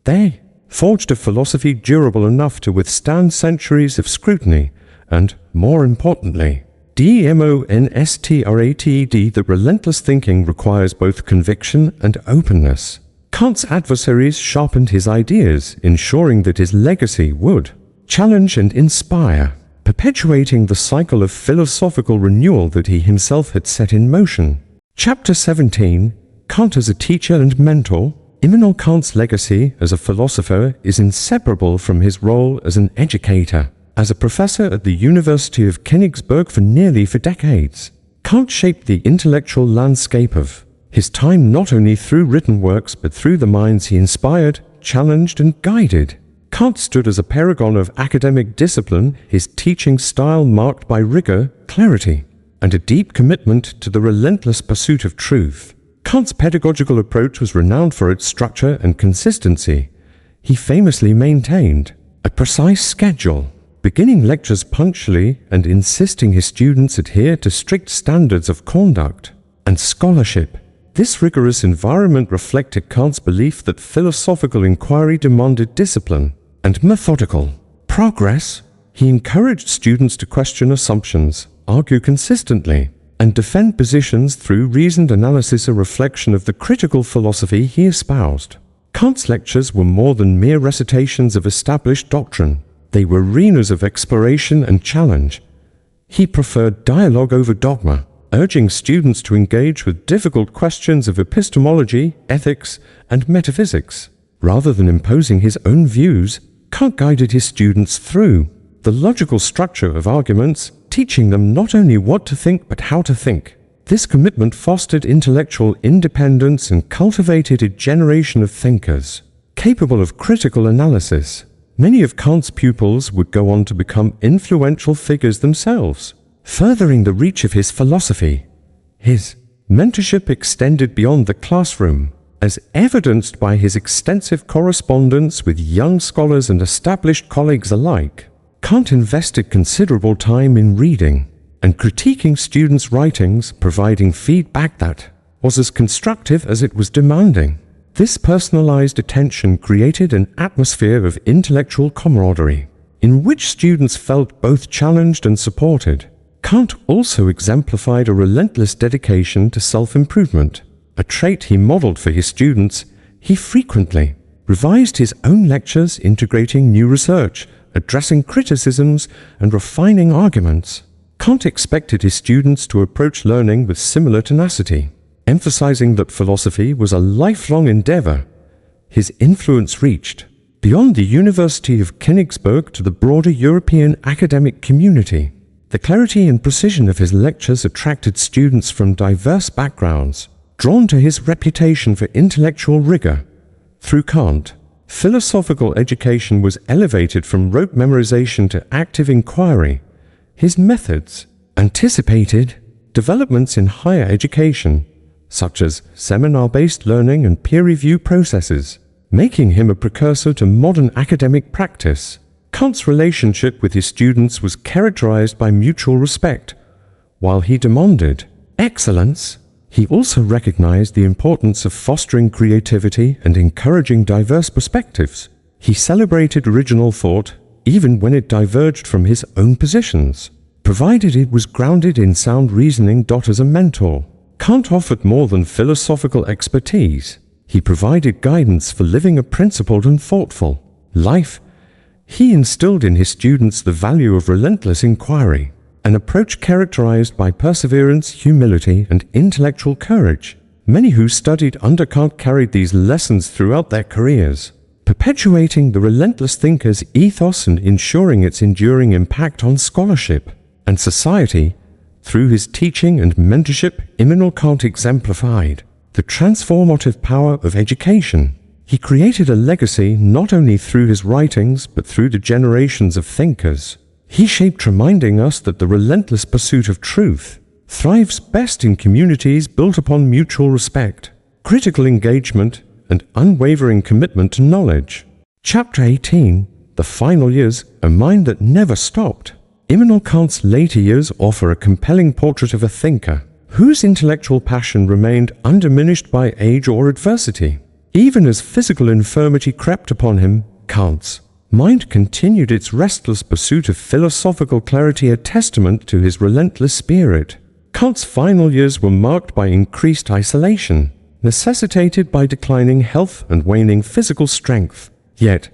They forged a philosophy durable enough to withstand centuries of scrutiny and, more importantly, demonstration that relentless thinking requires both conviction and openness. Kant's adversaries sharpened his ideas, ensuring that his legacy would challenge and inspire, perpetuating the cycle of philosophical renewal that he himself had set in motion. Chapter 17, Kant as a teacher and mentor. Immanuel Kant's legacy as a philosopher is inseparable from his role as an educator. As a professor at the University of Königsberg for decades, Kant shaped the intellectual landscape of his time not only through written works but through the minds he inspired, challenged, and guided. Kant stood as a paragon of academic discipline, his teaching style marked by rigor, clarity, and a deep commitment to the relentless pursuit of truth. Kant's pedagogical approach was renowned for its structure and consistency. He famously maintained a precise schedule, beginning lectures punctually and insisting his students adhere to strict standards of conduct and scholarship. This rigorous environment reflected Kant's belief that philosophical inquiry demanded discipline and methodical progress. He encouraged students to question assumptions, argue consistently, and defend positions through reasoned analysis, a reflection of the critical philosophy he espoused. Kant's lectures were more than mere recitations of established doctrine. They were arenas of exploration and challenge. He preferred dialogue over dogma, urging students to engage with difficult questions of epistemology, ethics, and metaphysics. Rather than imposing his own views, Kant guided his students through the logical structure of arguments, teaching them not only what to think but how to think. This commitment fostered intellectual independence and cultivated a generation of thinkers capable of critical analysis. Many of Kant's pupils would go on to become influential figures themselves, furthering the reach of his philosophy. His mentorship extended beyond the classroom, as evidenced by his extensive correspondence with young scholars and established colleagues alike. Kant invested considerable time in reading and critiquing students' writings, providing feedback that was as constructive as it was demanding. This personalized attention created an atmosphere of intellectual camaraderie, in which students felt both challenged and supported. Kant also exemplified a relentless dedication to self-improvement, a trait he modeled for his students. He frequently revised his own lectures, integrating new research, addressing criticisms, and refining arguments. Kant expected his students to approach learning with similar tenacity, emphasizing that philosophy was a lifelong endeavor. His influence reached beyond the University of Königsberg to the broader European academic community. The clarity and precision of his lectures attracted students from diverse backgrounds, drawn to his reputation for intellectual rigor. Through Kant, philosophical education was elevated from rote memorization to active inquiry. His methods anticipated developments in higher education, such as seminar-based learning and peer review processes, making him a precursor to modern academic practice. Kant's relationship with his students was characterized by mutual respect. While he demanded excellence, he also recognized the importance of fostering creativity and encouraging diverse perspectives. He celebrated original thought, even when it diverged from his own positions, provided it was grounded in sound reasoning. As a mentor, Kant offered more than philosophical expertise. He provided guidance for living a principled and thoughtful life. He instilled in his students the value of relentless inquiry, an approach characterized by perseverance, humility, and intellectual courage. Many who studied under Kant carried these lessons throughout their careers, perpetuating the relentless thinker's ethos and ensuring its enduring impact on scholarship and society. Through his teaching and mentorship, Immanuel Kant exemplified the transformative power of education. He created a legacy not only through his writings but through the generations of thinkers he shaped, reminding us that the relentless pursuit of truth thrives best in communities built upon mutual respect, critical engagement, and unwavering commitment to knowledge. Chapter 18, The Final Years, A Mind That Never Stopped. Immanuel Kant's later years offer a compelling portrait of a thinker whose intellectual passion remained undiminished by age or adversity. Even as physical infirmity crept upon him, Kant's mind continued its restless pursuit of philosophical clarity, a testament to his relentless spirit. Kant's final years were marked by increased isolation, necessitated by declining health and waning physical strength. Yet,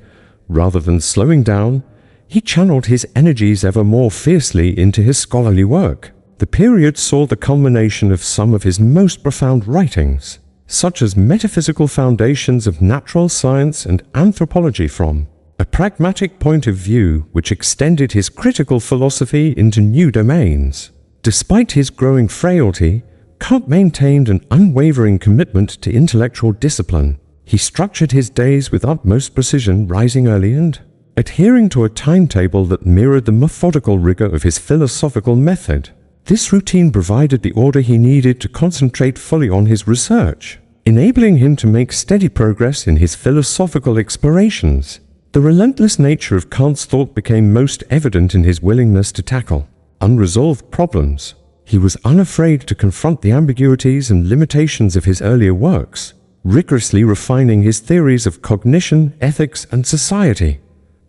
rather than slowing down, he channeled his energies ever more fiercely into his scholarly work. The period saw the culmination of some of his most profound writings, such as Metaphysical Foundations of Natural Science and Anthropology, from a pragmatic point of view which extended his critical philosophy into new domains. Despite his growing frailty, Kant maintained an unwavering commitment to intellectual discipline. He structured his days with utmost precision, rising early and adhering to a timetable that mirrored the methodical rigor of his philosophical method. This routine provided the order he needed to concentrate fully on his research, enabling him to make steady progress in his philosophical explorations. The relentless nature of Kant's thought became most evident in his willingness to tackle unresolved problems. He was unafraid to confront the ambiguities and limitations of his earlier works, rigorously refining his theories of cognition, ethics, and society.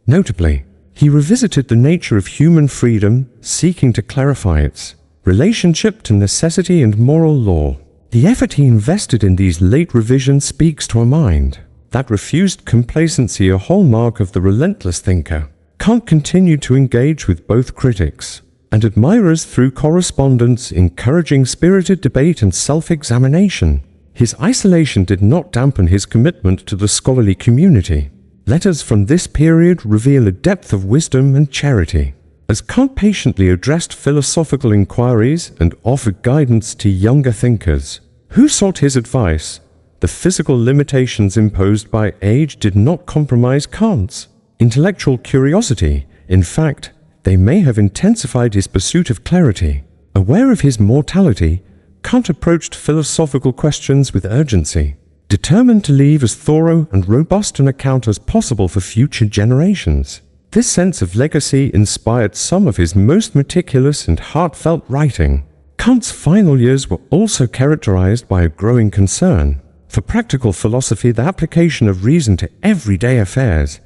Notably, he revisited the nature of human freedom, seeking to clarify its relationship to necessity and moral law. The effort he invested in these late revisions speaks to a mind that refused complacency, a hallmark of the relentless thinker. Kant continued to engage with both critics and admirers through correspondence, encouraging spirited debate and self-examination. His isolation did not dampen his commitment to the scholarly community. Letters from this period reveal a depth of wisdom and charity. As Kant patiently addressed philosophical inquiries and offered guidance to younger thinkers who sought his advice, the physical limitations imposed by age did not compromise Kant's intellectual curiosity. In fact, they may have intensified his pursuit of clarity. Aware of his mortality, Kant approached philosophical questions with urgency, determined to leave as thorough and robust an account as possible for future generations. This sense of legacy inspired some of his most meticulous and heartfelt writing. Kant's final years were also characterized by a growing concern for practical philosophy, the application of reason to everyday affairs.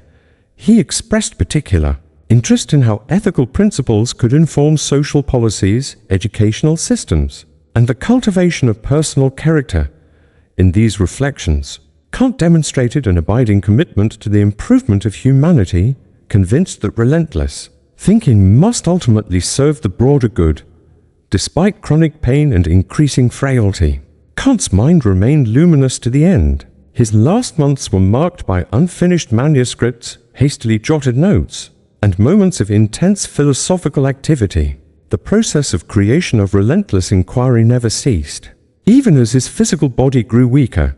He expressed particular interest in how ethical principles could inform social policies, educational systems, and the cultivation of personal character. In these reflections, Kant demonstrated an abiding commitment to the improvement of humanity, convinced that relentless thinking must ultimately serve the broader good. Despite chronic pain and increasing frailty, Kant's mind remained luminous to the end. His last months were marked by unfinished manuscripts, hastily jotted notes, and moments of intense philosophical activity. The process of creation of relentless inquiry never ceased. Even as his physical body grew weaker,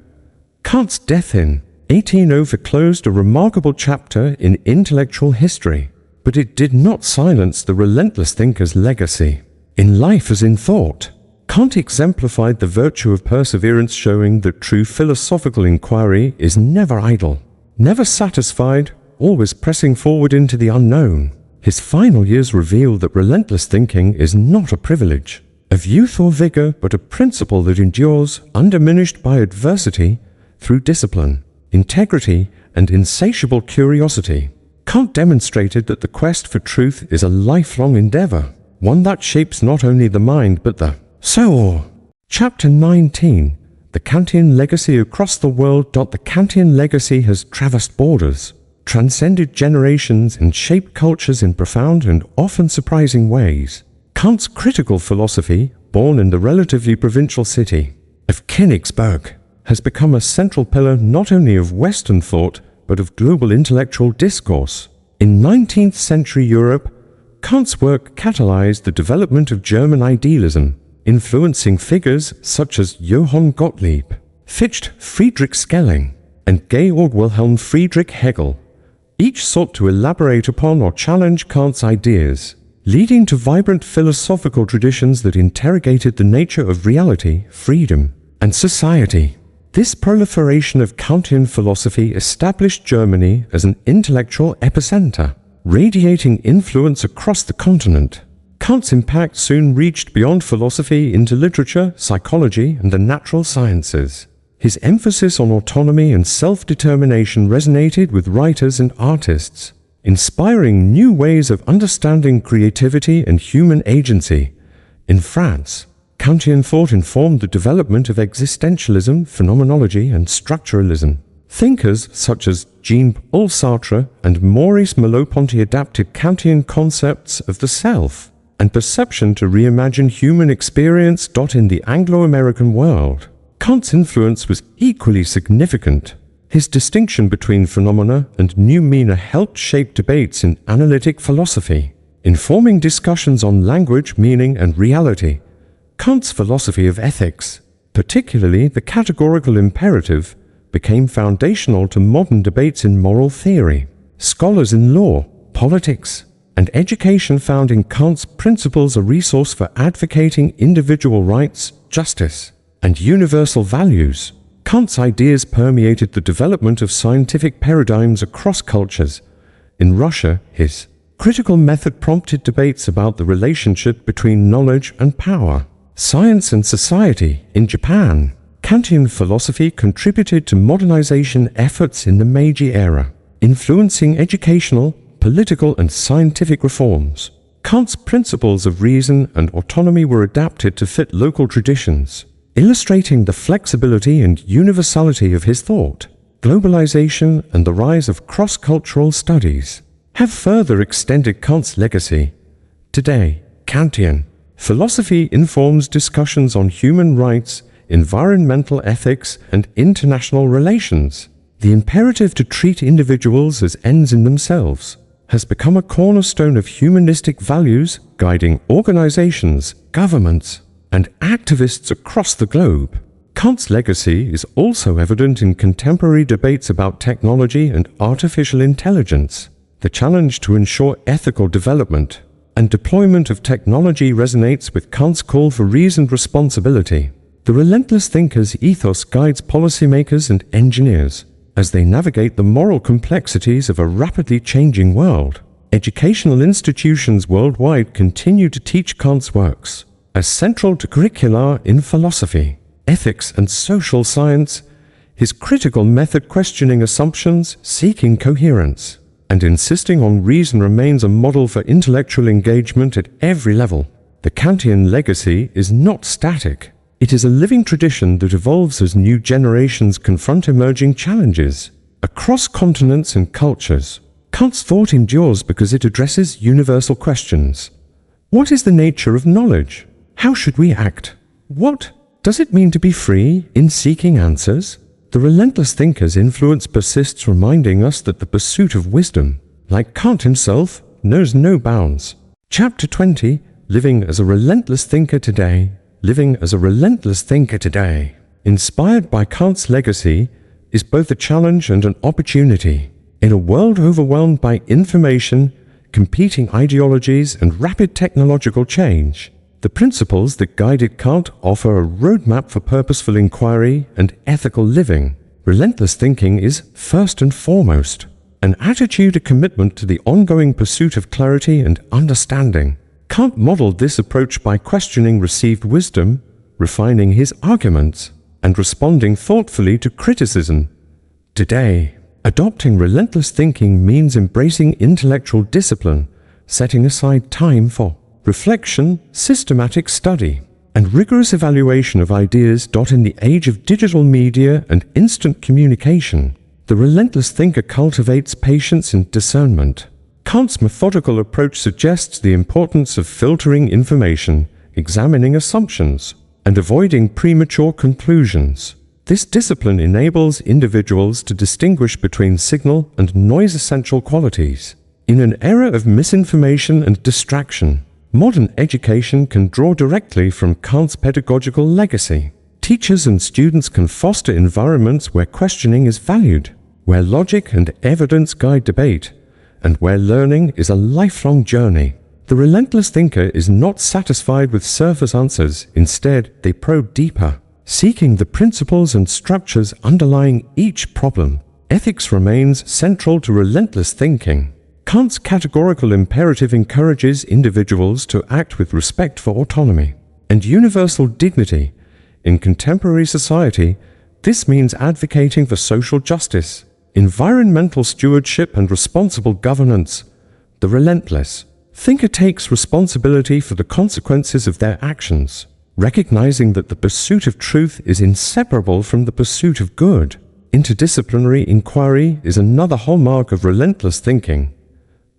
Kant's death in 1804 closed a remarkable chapter in intellectual history, but it did not silence the relentless thinker's legacy. In life as in thought, Kant exemplified the virtue of perseverance, showing that true philosophical inquiry is never idle, never satisfied, always pressing forward into the unknown. His final years reveal that relentless thinking is not a privilege of youth or vigor, but a principle that endures, undiminished by adversity, through discipline, integrity, and insatiable curiosity. Kant demonstrated that the quest for truth is a lifelong endeavor, one that shapes not only the mind but the soul. Chapter 19, The Kantian Legacy across the world. The Kantian legacy has traversed borders, transcended generations, and shaped cultures in profound and often surprising ways. Kant's critical philosophy, born in the relatively provincial city of Königsberg, has become a central pillar not only of Western thought, but of global intellectual discourse. In 19th century Europe, Kant's work catalyzed the development of German idealism, influencing figures such as Johann Gottlieb, Fichte, Friedrich Schelling, and Georg Wilhelm Friedrich Hegel. Each sought to elaborate upon or challenge Kant's ideas, leading to vibrant philosophical traditions that interrogated the nature of reality, freedom, and society. This proliferation of Kantian philosophy established Germany as an intellectual epicenter, radiating influence across the continent. Kant's impact soon reached beyond philosophy into literature, psychology, and the natural sciences. His emphasis on autonomy and self-determination resonated with writers and artists, inspiring new ways of understanding creativity and human agency. In France, Kantian thought informed the development of existentialism, phenomenology, and structuralism. Thinkers such as Jean-Paul Sartre and Maurice Merleau-Ponty adapted Kantian concepts of the self and perception to reimagine human experience. In the Anglo-American world, Kant's influence was equally significant. His distinction between phenomena and noumena helped shape debates in analytic philosophy, informing discussions on language, meaning, and reality. Kant's philosophy of ethics, particularly the categorical imperative, became foundational to modern debates in moral theory. Scholars in law, politics, and education found in Kant's principles a resource for advocating individual rights, justice, and universal values. Kant's ideas permeated the development of scientific paradigms across cultures. In Russia, his critical method prompted debates about the relationship between knowledge and power, science and society. In Japan, Kantian philosophy contributed to modernization efforts in the Meiji era, influencing educational, political, and scientific reforms. Kant's principles of reason and autonomy were adapted to fit local traditions, illustrating the flexibility and universality of his thought. Globalization and the rise of cross-cultural studies have further extended Kant's legacy. Today, Kantian philosophy informs discussions on human rights, environmental ethics, and international relations. The imperative to treat individuals as ends in themselves has become a cornerstone of humanistic values, guiding organizations, governments, and activists across the globe. Kant's legacy is also evident in contemporary debates about technology and artificial intelligence. The challenge to ensure ethical development and deployment of technology resonates with Kant's call for reasoned responsibility. The relentless thinker's ethos guides policymakers and engineers as they navigate the moral complexities of a rapidly changing world. Educational institutions worldwide continue to teach Kant's works as central to curricula in philosophy, ethics, and social science. His critical method, questioning assumptions, seeking coherence, and insisting on reason remains a model for intellectual engagement at every level. The Kantian legacy is not static. It is a living tradition that evolves as new generations confront emerging challenges across continents and cultures. Kant's thought endures because it addresses universal questions. What is the nature of knowledge? How should we act? What does it mean to be free in seeking answers? The relentless thinker's influence persists, reminding us that the pursuit of wisdom, like Kant himself, knows no bounds. Chapter 20, Living as a Relentless Thinker Today. Living as a relentless thinker today, inspired by Kant's legacy, is both a challenge and an opportunity. In a world overwhelmed by information, competing ideologies, and rapid technological change, the principles that guided Kant offer a roadmap for purposeful inquiry and ethical living. Relentless thinking is, first and foremost, an attitude, a commitment to the ongoing pursuit of clarity and understanding. Kant modeled this approach by questioning received wisdom, refining his arguments, and responding thoughtfully to criticism. Today, adopting relentless thinking means embracing intellectual discipline, setting aside time for reflection, systematic study, and rigorous evaluation of ideas. In the age of digital media and instant communication, the relentless thinker cultivates patience and discernment. Kant's methodical approach suggests the importance of filtering information, examining assumptions, and avoiding premature conclusions. This discipline enables individuals to distinguish between signal and noise, essential qualities. In an era of misinformation and distraction, modern education can draw directly from Kant's pedagogical legacy. Teachers and students can foster environments where questioning is valued, where logic and evidence guide debate, and where learning is a lifelong journey. The relentless thinker is not satisfied with surface answers. Instead, they probe deeper, Seeking the principles and structures underlying each problem, ethics remains central to relentless thinking. Kant's categorical imperative encourages individuals to act with respect for autonomy and universal dignity. In contemporary society, this means advocating for social justice, environmental stewardship, and responsible governance. The relentless thinker takes responsibility for the consequences of their actions, recognizing that the pursuit of truth is inseparable from the pursuit of good. Interdisciplinary inquiry is another hallmark of relentless thinking.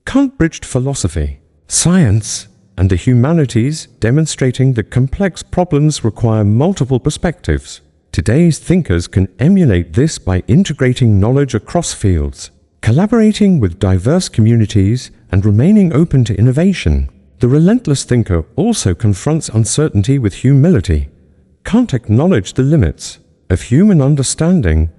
Kant bridged philosophy, science, and the humanities, demonstrating that complex problems require multiple perspectives. Today's thinkers can emulate this by integrating knowledge across fields, collaborating with diverse communities, and remaining open to innovation. The relentless thinker also confronts uncertainty with humility. Kant acknowledged the limits of human understanding,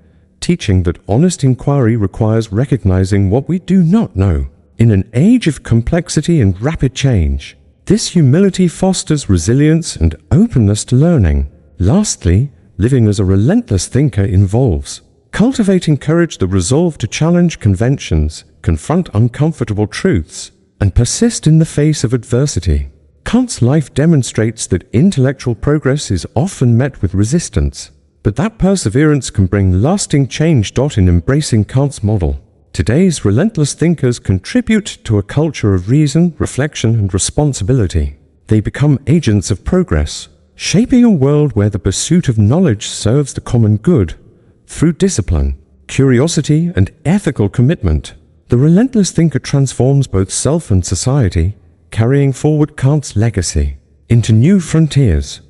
teaching that honest inquiry requires recognizing what we do not know. In an age of complexity and rapid change, this humility fosters resilience and openness to learning. Lastly, living as a relentless thinker involves cultivating courage, the resolve to challenge conventions, confront uncomfortable truths, and persist in the face of adversity. Kant's life demonstrates that intellectual progress is often met with resistance, but that perseverance can bring lasting change. In embracing Kant's model, today's relentless thinkers contribute to a culture of reason, reflection, and responsibility. They become agents of progress, shaping a world where the pursuit of knowledge serves the common good. Through discipline, curiosity, and ethical commitment, the relentless thinker transforms both self and society, carrying forward Kant's legacy into new frontiers.